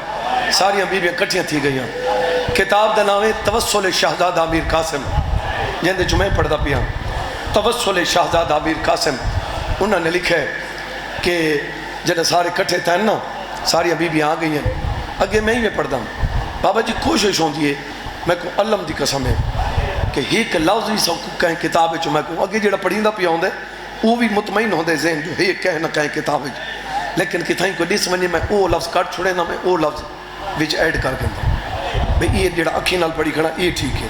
A: ساریاں بی بی کٹھیاں تھی گئیاں کتاب دا نام ہے توسل شہزادہ امیر قاسم جن دے جمعہ پڑھدا پیاں توسل شہزادہ امیر قاسم انہوں نے لکھا ہے کہ جڑے سارے کٹھے تھے نا ساری بی بی آ گئی ہیں اگے میں ہی میں پڑھدا ہوں بابا جی کوشش ہوندی ہے میں کو علم دی قسم ہے کہ ایک لفظ ہی سب کہیں کتاب میں کو اگے جڑا پڑھیندا پیا ہوندے وہ بھی مطمئن ہوندے ذہن جو ایک کہیں نہ کہیں کتاب لیکن کتھائیں کو نہیں سمجھے میں وہ لفظ کٹ چھوڑے نہ میں وہ لفظ وچ ایڈ کر کے بھئی یہ جڑا اکھی نال پڑھی کھڑا یہ ٹھیک ہے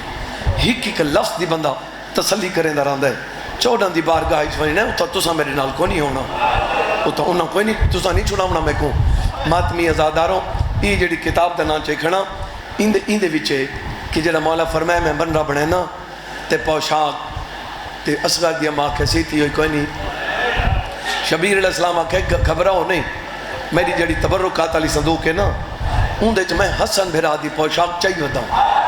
A: ایک لفظ دی بندہ تسلی کریں دا رہندا ہے 14 دی بارگاہ وچ وڑنا اتھا تساں میرے نال کو نہیں ہونا اتھا انہاں کوئی نہیں تساں نہیں چھڑاونا میں کو ماتمی آزاداروں یہ جڑی کتاب دا نام چکھنا ان دے وچ ہے کہ جڑا مولا فرمائے میں بن رہا بنے نا تے پوشاک تے اصغر دی ماں کیسی تھی ہوئی کوئی نہیں شبیر علیہ السلام آکھے گھبراؤ نہیں میری جڑی تبرکات علی صندوق ہے نا ان دے میں حسن بھرا دی پوشاک چاہیے ہوتا ہوں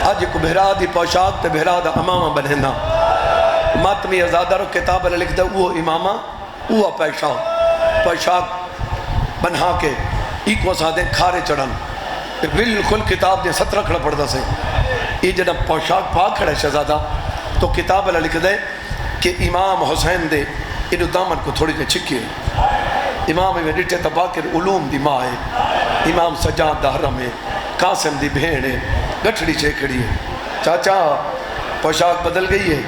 A: آج کو بھرا دی پوشاک تے بھرا دا امامہ بنینا ماتمی ازادہ رو کتاب علیہ لکھ دا وہ امامہ وہ پوشاک بنہا کے ایک وسادیں کھارے چڑھن بالکل کتاب دے 17 کھڑا پڑھدا سے یہ جڑا پوشاک پاک کھڑا شہزادہ تو کتاب علیہ لکھ دے کہ امام حسین دے انہوں دامن کو تھوڑی نے چھکی ہے امام میں ڈٹھے تباکر علوم دی ماں ہے امام سجاد دا حرم ہے قاسم دی بھین ہے گٹھڑی چیکڑی ہے چاچا پوشاک بدل گئی ہے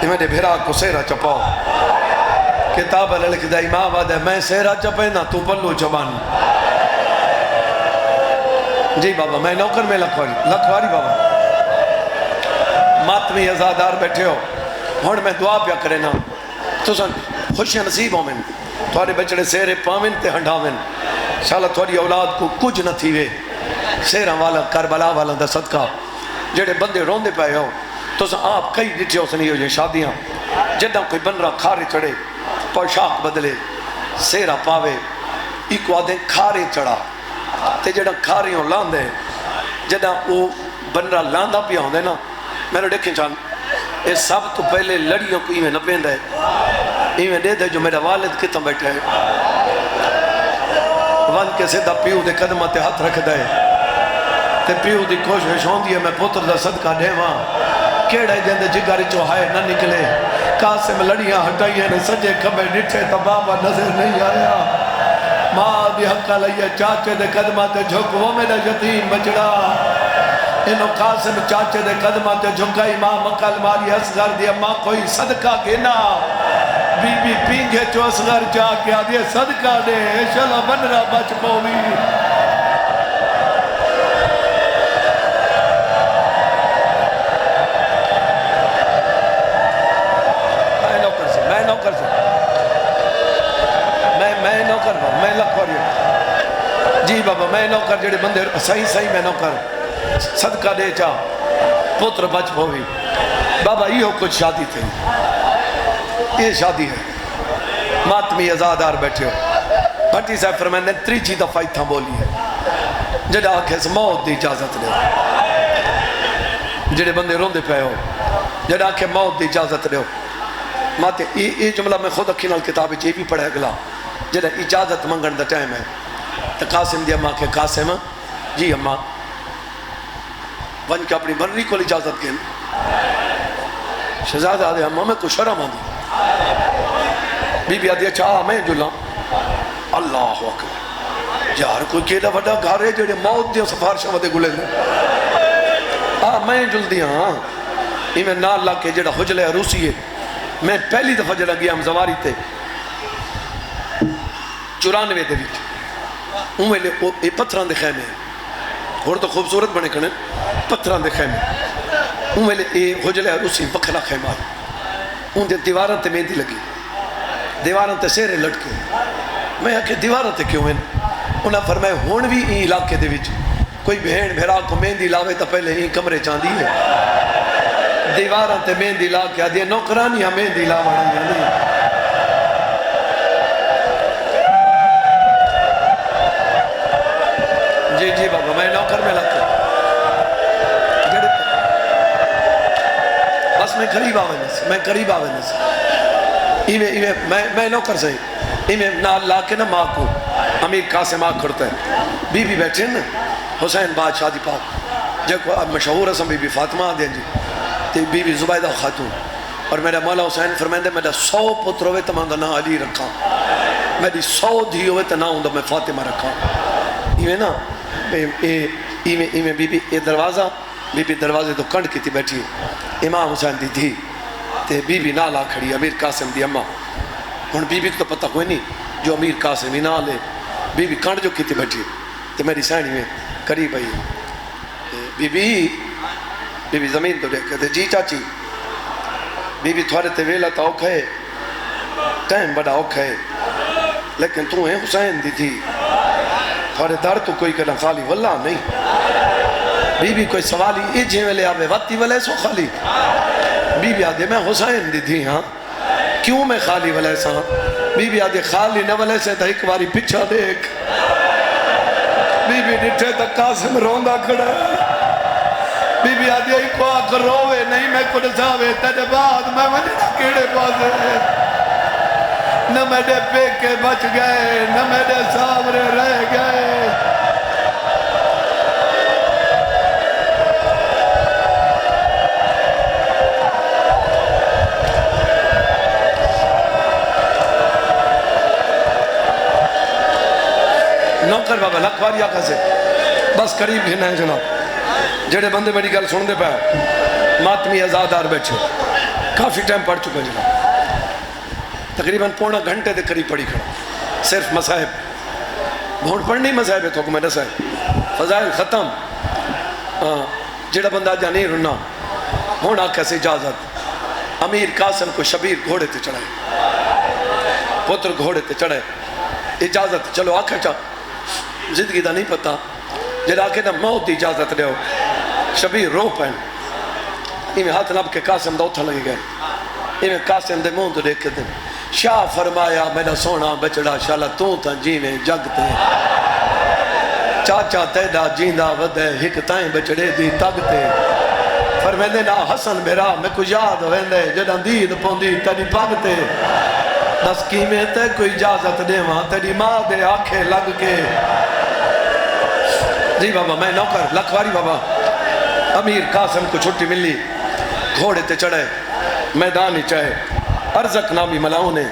A: میں نے بھیرا کو سیرہ چپاؤ کتاب علیہ لکھ دے امام آدھے میں سیرہ چپے نا تو پلو چبان جی بابا میں نوکر میں لکھواری بابا ماتمی ازادار بیٹھے ہو ہون میں دعا پیا کرے نا تو سن خوشی نصیب ہومن تھوڑے بچڑے سیرے پامن تے ہنڈاون شاءاللہ تھوڑی اولاد کو کچھ نہ تھی وے سیرہ والا کربلا والا دا صدقہ جڑے بندے روندے پائے ہو تو سن آپ کئی ڈٹھے ہو سنی ہو جائیں شادیاں جدہ کوئی بن رہا کھارے چڑھے پوشاک بدلے سیرہ پاوے ایک وعدیں کھارے چڑھا تے جڑا کھاری ہوں لاندے جدہ وہ بن رہا لاندہ پیا ہوندے نا میں نے دیکھیں چاہاں یہ سب تو پہلے لڑیوں کو ایویں نہ پیندہ ہے ایویں دے دے جو میرا والد کتنا بیٹھا ہے ون کے سیدھا پیو دے قدمہ تے ہاتھ رکھ دے تے پیو دی کوشش ہوندی ہے میں پتر دا صدقہ دے ماں کیڑے جندے جگاری چوہائے نہ نکلے قاسم لڑیاں ہٹائیے نے سجے کھبے ڈٹھے تو بابا نظر نہیں آیا ماں دی حقہ لئیے چاچے دے قدمہ تے جھک وہ میرا یتیم بچڑا انہوں قاسم چاچے دے قدمہ تے جھکا امام اکل ماری اصغر دیا ماں کوئی صدقہ گنا بی بی پینگے چو اصغر جا کے آدھے صدقہ دے شلہ بن رہا بچ پوی میں لکھواری جی بابا میں نوکر جڑے بندے صحیح میں نوکر صدقہ دے چاہ پتر بچ پوی بابا یہ کچھ شادی تھی یہ شادی ہے ماتمی ازادار بیٹھے ہو بھٹی صاحب فرمائنے تریچی دفعہ تھا بولی ہے جڑا آنکھیں سے موت دی اجازت لے جڑے بندے روندے پہ ہو جڑا آنکھیں موت دی اجازت لے ماتے یہ جملہ میں خود اکھی نال کتاب یہ بھی پڑھے گلا جڑا اجازت منگن دا ٹائم ہے تو قاسم دی اماں کے قاسم جی اماں ون کے اپنی مرنی کو اجازت گئن شہزادہ آدھے اماں میں کو شرم آدھی بی بی آدھی اچھا میں جلا اللہ اکبر یار کوئی کیڑا وڈا گھر ہے جڑے موت دیا سفارشاں ودے گلے میں جل دیا ہاں یہ میں نال لا کے جڑا حجل عروسی ہے میں پہلی دفعہ جڑا گیا ہم زواری تے 94 دے وچ اون ویلے اے پتھراں دے خیمے اور تو خوبصورت بنے کھڑے پتھراں دے خیمے اون ویلے اے حجل عروسی وکھرا خیمہ اون دے دیواراں تے مہندی لگی دیواراں تے سہرے لٹکے میں آکھے دیواراں تے کیوں ہیں انہاں فرمایا ہن بھی این علاقے دے وچ کوئی بہن بھیرا کو مہندی لاوے تو پہلے ہی کمرے چاندی ہے دیواراں تے مہندی لا کے آدھی نوکرانیاں مہندی لا وڑی نہیں جی جی بابا میں نوکر میں لگتا بس میں قریب آوے نس میں نوکر سے نال لا کے نا ماں کو امیر قاسم آگ کھڑتا ہے بی بی بیٹھے نا حسین بادشاہ دی پاک جو مشہور اسم بی بی فاطمہ دیں جی تے بی بی زبیدہ خاتون اور میرا مولا حسین فرمائندے میرا 100 پتر ہوئے تو میں نا علی رکھا میری 100 دھی ہوئے تو نا ہوں میں فاطمہ رکھا ایویں نا ایویں بی بی اے دروازہ بی بی دروازے تو کنڈ کی تھی بیٹھی امام حسین دی دھی تے بی بی نالا کھڑی امیر قاسم دی اماں ہن بی بی کو تو پتہ کوئی نہیں جو امیر قاسم ہی نال ہے بی بی کنڈ جو کی تھی بیٹھی تے میری سینی میں قریب آئی بی بی زمین تو دیکھ کہتے جی چاچی بی بی تھوڑے تے ویلا تا اوکھا ہے ٹائم بڑا اوکھا ہے لیکن تو ہے حسین دی تھی تھوڑے در تو کوئی کہنا خالی واللہ نہیں بی بی کوئی سوالی اے جھے ویلے آوے واتی والے سو خالی بی بی آدھے میں حسین دی تھی ہاں کیوں میں خالی والے سا بی بی آدھے خالی نہ والے سے تا ایک باری پچھا دیکھ بی بی ڈٹھے تک قاسم روندہ کھڑا بی بی آدھی ایک کو آکر روے نہیں میں کو نساوے تیرے بعد میں نہ کیڑے پاسے نہ میرے پیکے بچ گئے نہ میرے سامرے رہ گئے نوکر بابا لکھواری آقا سے بس قریب گھنا ہے جناب جڑے بندے میری گل سن دے پہ ماتمی ازادار بیٹھے کافی ٹائم پڑھ چکے جناب تقریباً پونا گھنٹے دے قریب پڑھی کھڑا صرف مصاحب بھونٹ پڑھنی مصاحب ہے تو میں نسا ہے فضائل ختم جڑا بندہ جا نہیں رنا ہونا کیسے اجازت امیر قاسم کو شبیر گھوڑے تے چڑھائے پتر گھوڑے تے چڑھائے اجازت چلو آکھا چاہ زندگی دا نہیں پتا جڑا کہ نا موت دی اجازت دے ہو شبیر رو پہن ایمیں ہاتھ نب کے قاسم دا اتھا لگے گئے ایمیں قاسم دے مون تو دیکھ کے دن شاہ فرمایا میرا سونا بچڑا شالا تو تا جیویں جگتے چاچا تیدا جیندہ ودے ہک تائیں بچڑے دی تگتے فرمیندے نا حسن میرا میں کو یاد ویندے جدن دید پوندی تیری پاگتے بس کیمیں تے کوئی اجازت دے وہاں تیری ماں دے آنکھیں لگ کے جی بابا میں نوکر لکھواری بابا امیر قاسم کو چھٹی ملی گھوڑے تے چڑھے میدان ہی چاہے ارزق نامی ملاؤں نے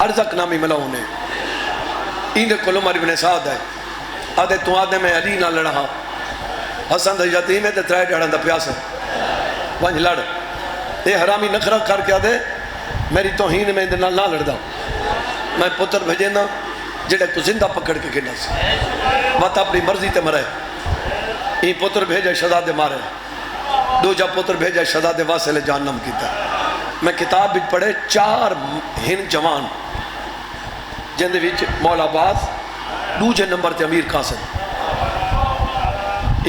A: ارزق نامی ملاؤں نے ایندے کل عمر ابن سعد ہے آدھے تو آدھے میں علی نہ لڑا حسن دے جاتی میں تے ترائے جڑھن دا پیاس ہے وانج لڑ اے حرامی نخرہ کر کے آدھے میری توہین میں اندر نہ لڑ دا میں پتر بھیجے نا جڑے کو زندہ پکڑ کے گنا سے بات اپنی مرضی تے مرے این پتر بھیجے شہزادے مارے دو جا پتر بھیجے شہزادے واسل جہنم کیتا میں کتاب بھی پڑھے 4 ہن جوان جن دے وچ مولا عباس دوجے نمبر تے امیر قاسم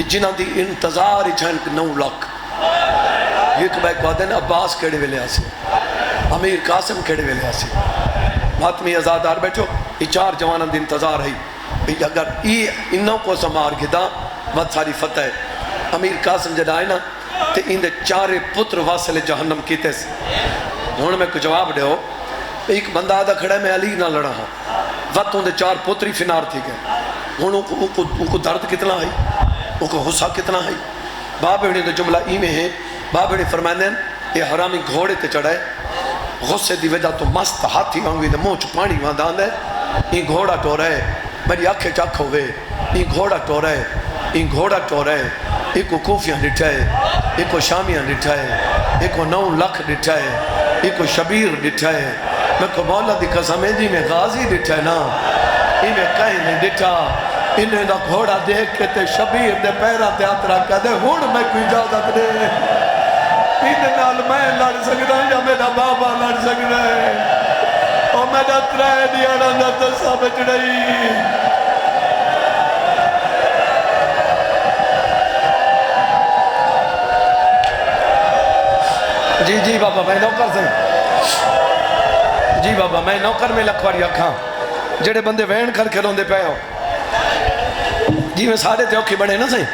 A: جنہاں دی انتظار ہی چھن 9 لاکھ ایک بیک وعدن عباس کیڑے ویلے آسی امیر قاسم کیڑے ویلے آسی ماتمی ازادار بیٹھو یہ 4 جوانان دی انتظار ہے اگر یہ انہوں کو سمار گدا بہت ساری فتح ہے امیر قاسم جد آئے نا تے ان دے 4 پتر واصل جہنم کیتے سے ہون میں کو جواب دے ہو ایک بندہ آدھا کھڑا ہے میں علی نہ لڑا ہوں وقت ان دے 4 پوتری فنار تھی گئے ہوں ان کو درد کتنا آئی ان کو غصہ کتنا آئی باب ابن دے جملہ ای میں ہے باب ابن فرمائنے یہ حرامی گھوڑے تے چڑھائے غصے دی وجہ تو مست ہاتھی وانگوی دے منہ چ پانی واندان ہے یہ گھوڑا ٹورا ہے میری آنکھیں چاک ہوئے یہ گھوڑا ٹورا ہے یہ گھوڑا ٹورا ہے ایک کو کوفیاں ڈٹھا ہے ایک کو شامیاں ڈٹھا ہے ایک کو 9 لاکھ ڈٹھا ہے ایک کو شبیر ڈٹھا ہے میں کو مولا دی قسم ہے جی میں غازی ڈٹھا ہے نا یہ میں کہیں نہیں ڈٹھا انہیں دا گھوڑا دیکھ کے تے شبیر دے پیرہ تے آترا کہہ دے ہون میں کوئی اجازت دے انہیں نال میں لڑ سکتا ہے یا میرا بابا لڑ سکتا ہے اور میرا ترائے دیا رہا تو سب چڑھائی جی بابا میں نوکر سے جی بابا میں نوکر میں لکھواری اکھاں جڑے بندے وین کر کے روندے پہ ہو جی میں سارے تے اوکھی بڑھے نا سہیں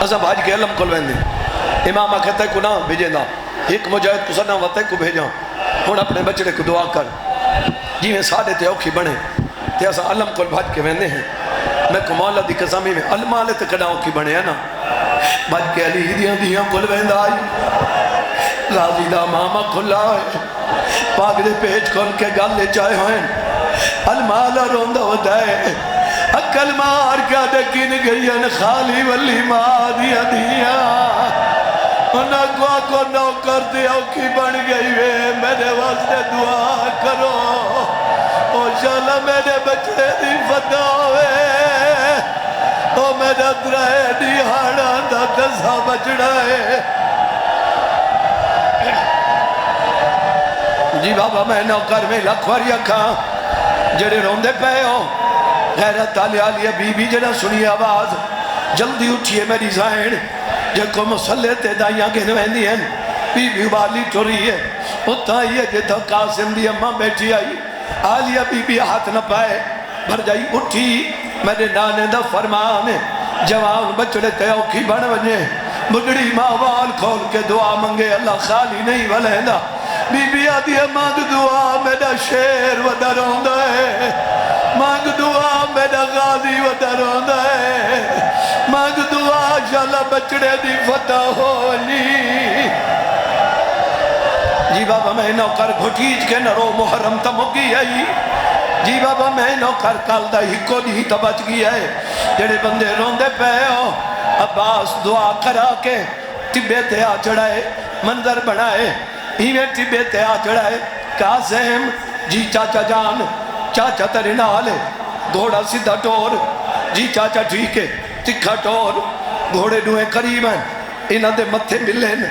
A: ازا بھاج کے علم کل وین دیں امامہ کہتا ہے کو نہ بھیجیں دا ایک مجاہد کو سنہ وطے کو بھیجاں ہون اپنے بچڑے کو دعا کر جی میں سارے تے اوکھی بڑھے تے ازا علم کل بھاج کے وین دیں ہیں میں کو مولا دی قسمی میں علم آلے تے کڑا اوکھی بڑھے ہیں نا بھاج کے علی دیاں کل وین دا آئی غازی دا ماما کھلا ہے پاک دے پیچ کھول کے گل لے چاہے ہوئیں المالا روندہ ہوتا ہے اکل مار کیا دکین گئین خالی ولی ماں دیا دیا انہاں کو نوکر دیا کی بن گئی وے میرے واسطے دعا کرو او شالا میرے بچے دی فتح ہوئے او میرا درائے دی ہاڑا دا دسا بچڑا ہے جی بابا میں نوکر میں لکھواری اکھاں جڑے روندے پہ ہو غیرت علی بی بی جڑا سنی آواز جلدی اٹھئے میری زائن جے کو مسلح تے دائیاں گھنوین دی ہیں بی بی بالی ٹوری ہے اتائی ہے جے تو قاسم دی اماں بیٹھی آئی آلیہ بی بی ہاتھ نہ پائے بھر جائی اٹھی میرے نانے دا فرمان جوان بچڑے تے اوکھی بڑھ ونجے بڑی ماں وال کھول کے دعا منگے اللہ خالی نہیں والہندہ بی بی آدھی ہے مانگ دعا میرا شیر وڈا روندہ ہے مانگ دعا میرا غازی وڈا روندہ ہے مانگ دعا شالا بچڑے دی فتح ہونی جی بابا میں نوکر گھٹیج کے نرو محرم تا مگی آئی جی بابا میں نوکر کالدہ ہکو دی تا بچ گیا ہے جڑے بندے روندے پہ ہو عباس دعا کرا کے طبے تے آ چڑھائے منظر بڑھائے ہیویں طبے تے آ چڑھائے قاسم جی چاچا جان چاچا ترے نالے گھوڑا سیدھا ٹور جی چاچا ٹھیک ہے تکھا ٹور گھوڑے ڈوئے قریب ہیں انہاں دے متھے ملیں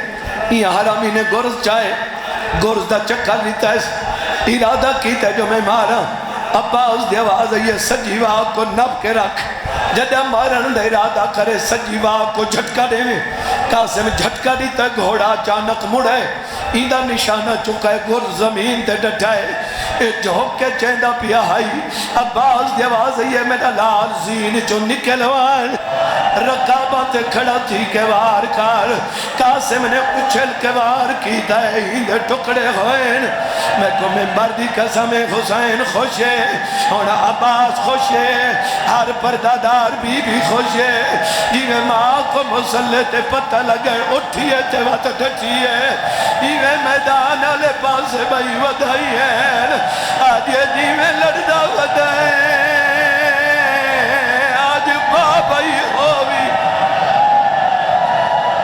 A: یہ حرامی نے گرز چاہے گرز دا چکر لیتا ہے ارادہ کیتا ہے جو میں مارا عباس دی آواز ہے یہ سجیوہ کو نب کے رکھ جدہ مارن دے ارادہ کرے سجیوہ کو جھٹکا دے میں قاسم جھٹکا دیتا ہے گھوڑا اچانک مڑے ایدہ نشانہ چکا ہے گر زمین تے ڈٹھائے اے جھوک کے چیندہ پیا آئی عباس دی آواز ہے میرا لال زین جو نکلوان رقابت کھڑا تھی کے وار کار قاسم نے اچھل کے وار کیتا ہے ایندے ٹکڑے ہوئیں میں کو ممبر دی قسم حسین خوش ہے اور عباس خوش ہے ہر پردادار بی بھی خوش ہے جی میں ماں کو مسلح تے پتہ لگے اٹھیے تے وقت ڈٹھیے جی میں میدان آلے پاس بھائی ودھائی ہے آج یہ جی میں لڑدہ ودھائے آج بابائی ہوئی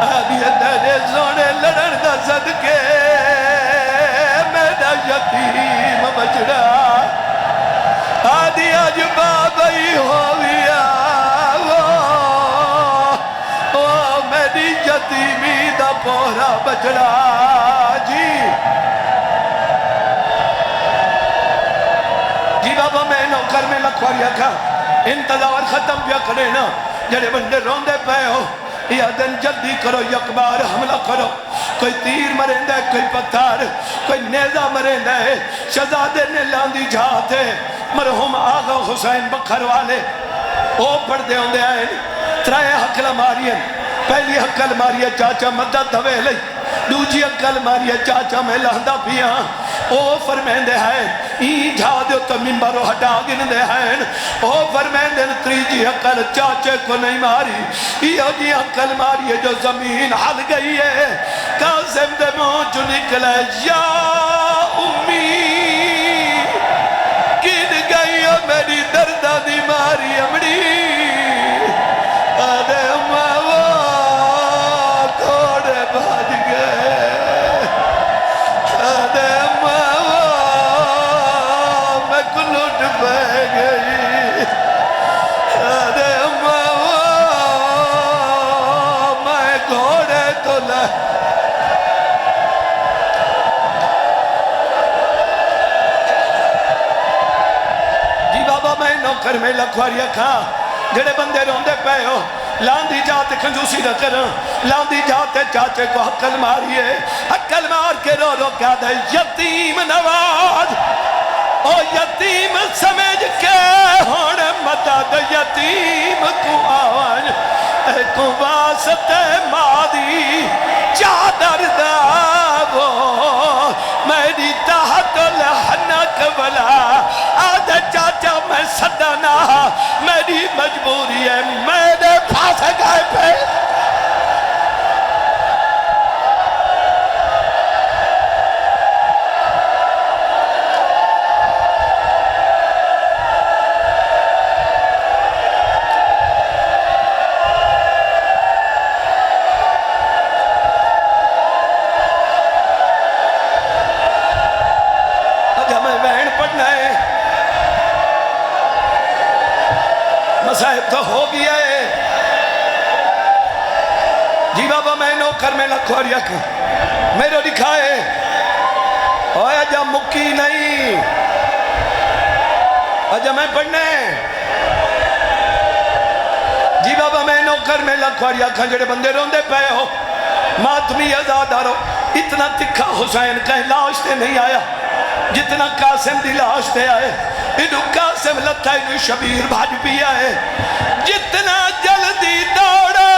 A: آج یہ تیرے زونے لڑن دا صدقے میرا یتیم بچڑا آدھی آج بابائی ہوئی میری یتیمی دا پورا بچڑا جی بابا میں نوکر میں لکھواریا کھا انتظار ختم پیا کرے نا جڑے بندے روندے پہ ہو یا دن جلدی کرو یک بار حملہ کرو کوئی تیر مرندہ ہے کوئی پتھر کوئی نیزہ مرندہ ہے شہزادے نے لاندی جاتے مرحوم آغا حسین بکھر والے او پڑھ دے ہوندے آئے ترائے حقل ماری پہلی حقل ماری چاچا مدد دوے لئی دوجی حقل ماری چاچا میں لہندہ پیا او فرمیندے ہیں ای جا دیو تو ممبر ہٹا گندے ہیں او فرمیندے تریجی عقل چاچے کو نہیں ماری یہ جی عقل ماری ہے جو زمین ہل گئی ہے قاسم دے منہ جو نکلے یا امی گن گئی ہو میری دردہ دی ماری امڑی آدھے اماں وہ تھوڑے بھاج گئے آدھے اماں وہ میں کلوٹ بہ گئی آدھے اماں وہ میں گھوڑے تو لے جی بابا میں نوکر میں لکھواریاں کھا جڑے بندے روندے پہ ہو لاندی جاتے کنجوسی نہ کرن لاندی جاتے چاچے کو حقل ماریے حقل مار کے رو رو کیا دے یتیم نواز او یتیم سمجھ کے ہونے مدد یتیم کو آوان کو واسطے مادی چادر دابو میری تحت لحنک بلا آدھے چاچا میں صدنا میری مجبوری ہے میرے پاس گئے پہ صاحب تو ہو گیا ہے جی بابا میں نوکر میں لکھوار یک میرے دکھائے اوہ جا مکی نہیں اجا میں پڑھنے جی بابا میں نوکر میں لکھوار یک جڑے بندے روندے پہ ہو ماتمی ازادارو اتنا تکھا حسین کہیں لاش تے نہیں آیا جتنا قاسم دی لاش تے آئے انہوں قاسم لتا انہوں شبیر بھاج پیا ہے جتنا جلدی دوڑے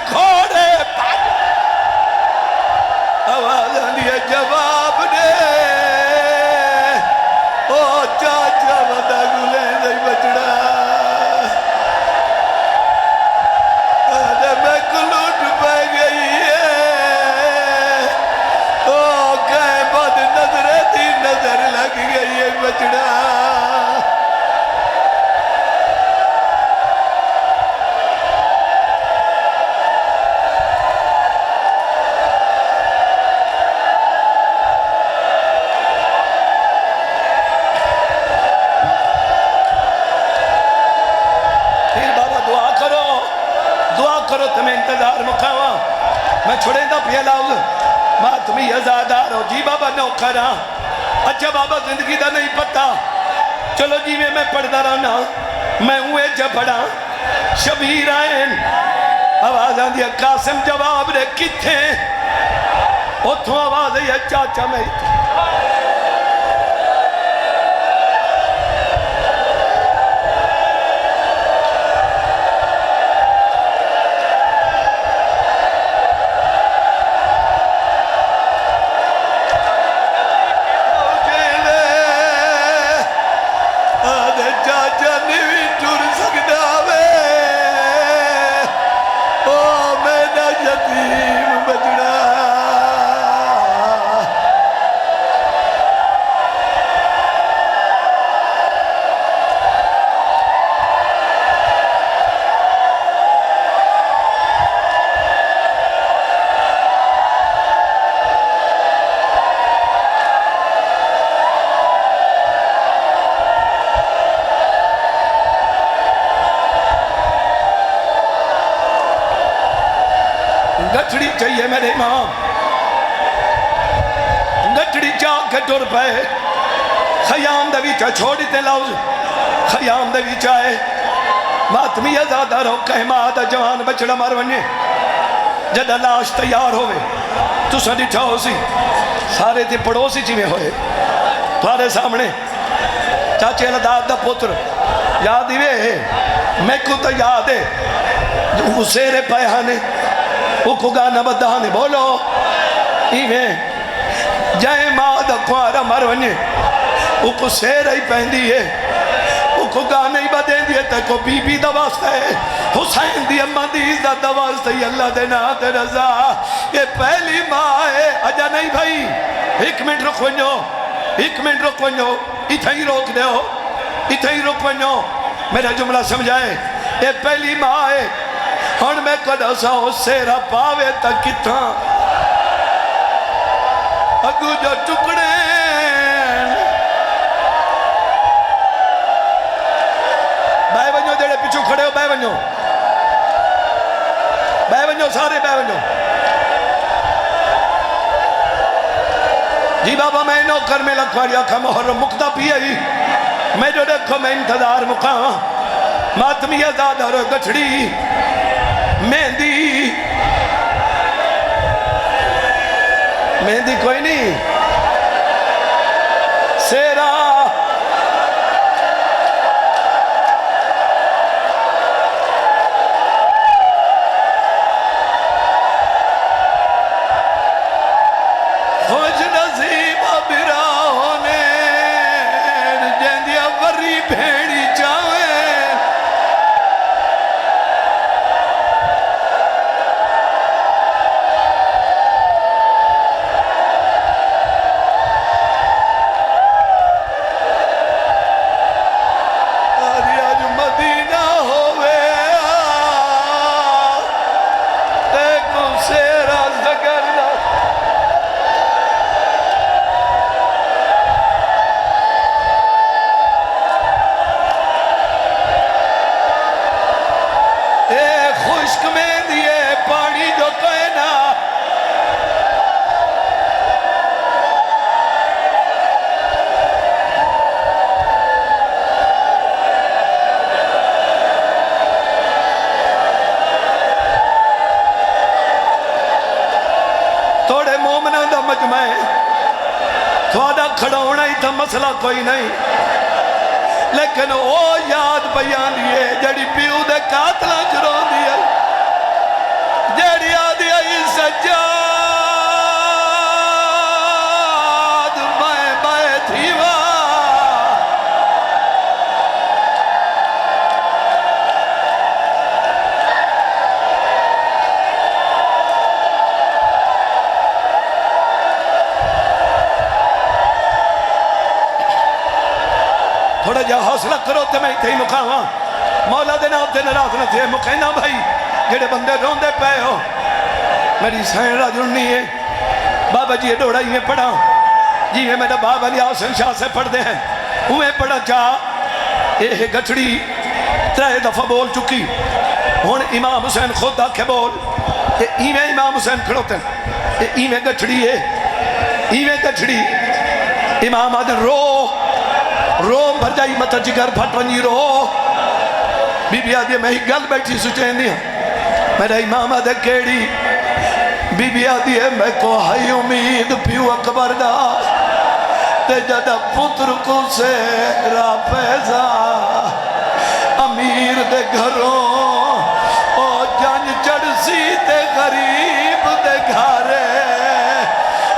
A: گھوڑے بھاج آواز آنیے جواب دے او چاچا ودا گلے نہیں بچڑا آدھے میں کلوٹ پہ گئی ہے او کہیں بد نظرے تھی نظر لگ گئی ہے بچڑا تمہیں انتظار مکھاوا میں چھوڑیں دا پیا لاؤز ماں تمہیں ازادار ہو جی بابا نوکرا اچھا بابا زندگی دا نہیں پتا چلو جی میں پڑھدا رہنا میں ہوئے جب پڑھا شبیر آئین آواز آن دیا قاسم جواب دے کتھے اتھوں آواز ہے چاچا میں گٹھڑی چاہیے میرے امام گٹھڑی چاہ کے ٹر پہ خیام دے ویچا چھوڑی تے لاؤز خیام دے ویچا ہے ماتمی ازادہ رو کہیں مادہ جوان بچڑا مارونی جدہ لاش تیار ہوئے تو سنی ٹھاؤ سی سارے تھی پڑوسی چی میں ہوئے تمہارے سامنے چاچے لداد دا پتر یاد ہی وے میں کو تو یاد ہے جو اسیرے پیانے وہ کو گانا بدانے بولو ایویں جائے ماں دا کوارا مر ونجے وہ کو سیر ہی پہندی ہے، وہ کو گانے ہی بدین دیئے تے کو بی بی دا واسطہ ہے، حسین دی اماں دی عزت دا واسطہ ہے، اللہ دے نات رضا یہ پہلی ماں ہے۔ اجا نہیں بھائی، ایک منٹ رک ونجو، ایک منٹ رک ونجو، اتھا ہی روک دے ہو، اتھا ہی رک ونجو، میرا جملہ سمجھائے، یہ پہلی ماں ہے۔ ہن میں کدا سا ہو سیرا پاوے تا کتھاں اگو جو ٹکڑے بے ونجو جڑے پچھو کھڑے ہو، بے ونجو سارے بے ونجو۔ جی بابا میں نوکر میں لکھواری آکھا محرم مقدہ پیا ہی میں جو دیکھو میں انتظار مقام ماتمی ازاد اور گچھڑی مہندی کوئی نہیں سیرا خوش نصیب براہونے جیندیا وری بھیڑی چاہوے تھوڑا کھڑونا ہی تھا مسئلہ کوئی نہیں لیکن وہ یاد بیان دیئے جڑی پیو دے قاتلہ جروں دیئے جڑی آدھی آئی سجاد میں تھی تھوڑا جا حوصلہ کرو تے میں تھی مقامہ مولا دے نام تے نراز نہ تھے مقینہ بھائی جڑے بندے روندے پہ ہو میری سائن راجنی ہے بابا جی ڈوڑائی میں پڑھا جی میں میرا بابا علی حسن شاہ سے پڑھ دے ہیں انہیں پڑھا چاہ یہ گچڑی ترہ دفعہ بول چکی ہون امام حسین خود آکھے بول یہ ایویں امام حسین کھڑوتے ہیں یہ ایویں گچڑی ہے ایویں گچڑی امام آدھن رو بھر جائی مطا جگر پھٹ ونجی رو بی بی آدھی میں ہی گل بیٹھی سچین دیا میرا امام آدھے کیڑی بی بی آدھی ہے میں کو ہائی امید پیو اکبر دا تے جدہ پتر کو سے را پیزا امیر دے گھروں او جان چڑھ سی تے غریب دے گھارے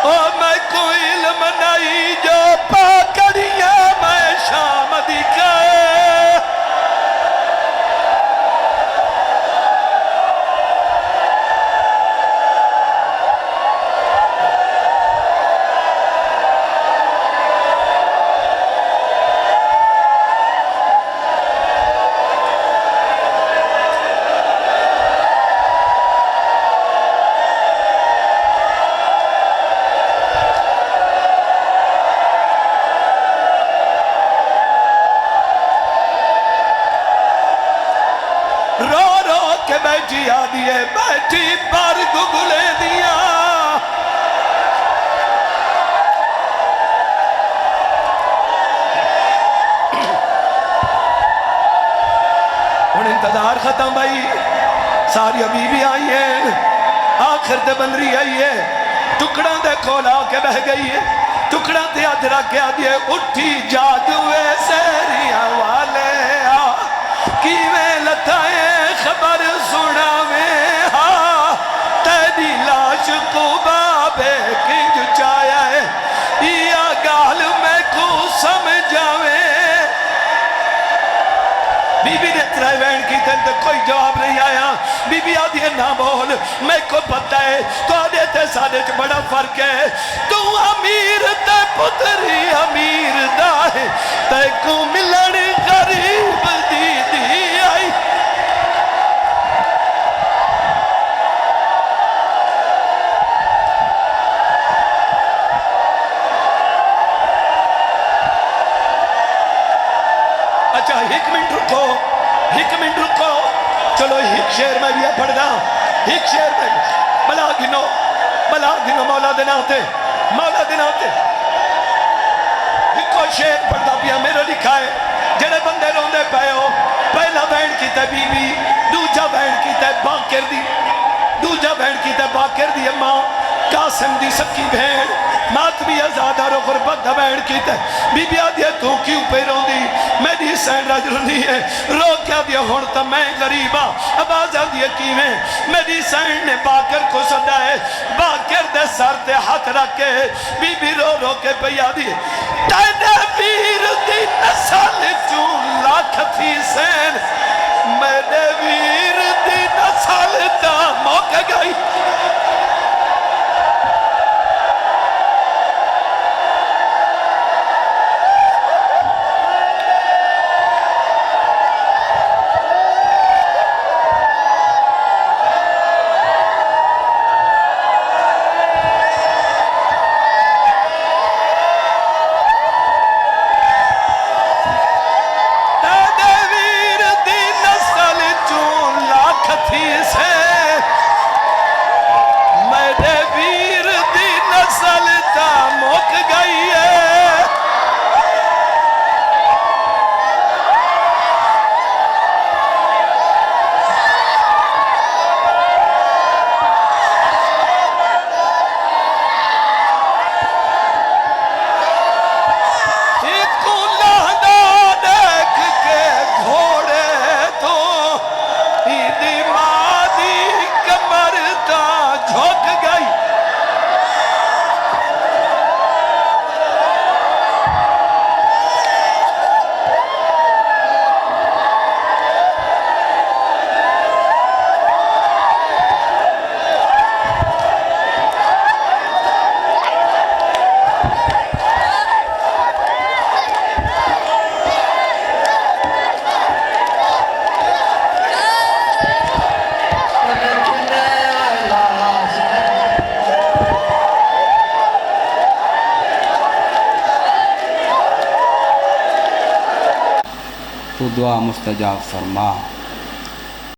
A: او میں کو علم نہیں جو پاکڑیاں میں شام دی کہے بیٹھی آدھی ہے بیٹھی پر گگلے دیا ان انتظار ختم بھائی ساری ابھی بھی آئی ہیں آخر تے بندری آئی ہے ٹکڑاں دے کھولا کے بہ گئی ہے ٹکڑاں تے ادھرا کے آدھی ہے اٹھی جادوے سیریاں والے کیویں لتائیں خبر سنا میں ہاں تیری لاش کو بابے تے کوئی جواب نہیں آیا. بی بی آدھی ہے نہ بول, میں کو پتہ ہے تواڈے تے ساڈے چ بڑا فرق ہے. تو امیر تے پتری امیر دا ہے, تے کو ملن غریب دی دی آئی. اچھا ایک منٹ رکو, چلو ایک شعر میں بھی پڑھنا, ایک شعر میں بلا گنو مولا دناتے ایک شعر پڑھتا پیا میرے لکھا ہے. جڑے بندے روندے پے ہو, پہلا بہن کیتا بی بی, دوجا بہن کیتا باکر دی اماں, قاسم دی سکی بہن, ماتمی آزادہ رو غربت دا بہن کیتا. بی بی آدھی ہے تو کیوں پہ روندی, میری حسین رج رونی ہے, رو کیا دیا ہون تا میں غریبا, اب آزاد دیا کیویں. میری حسین نے باکر کو صدا ہے, باکر دے سر تے ہاتھ رکھ کے بی بی رو کے پہ آدھی ہے, تینے ویر دی نسل چون لاکھ تھی سین, میرے ویر دی نسل دا موقع گئی.
B: تو دعا مستجاب فرما.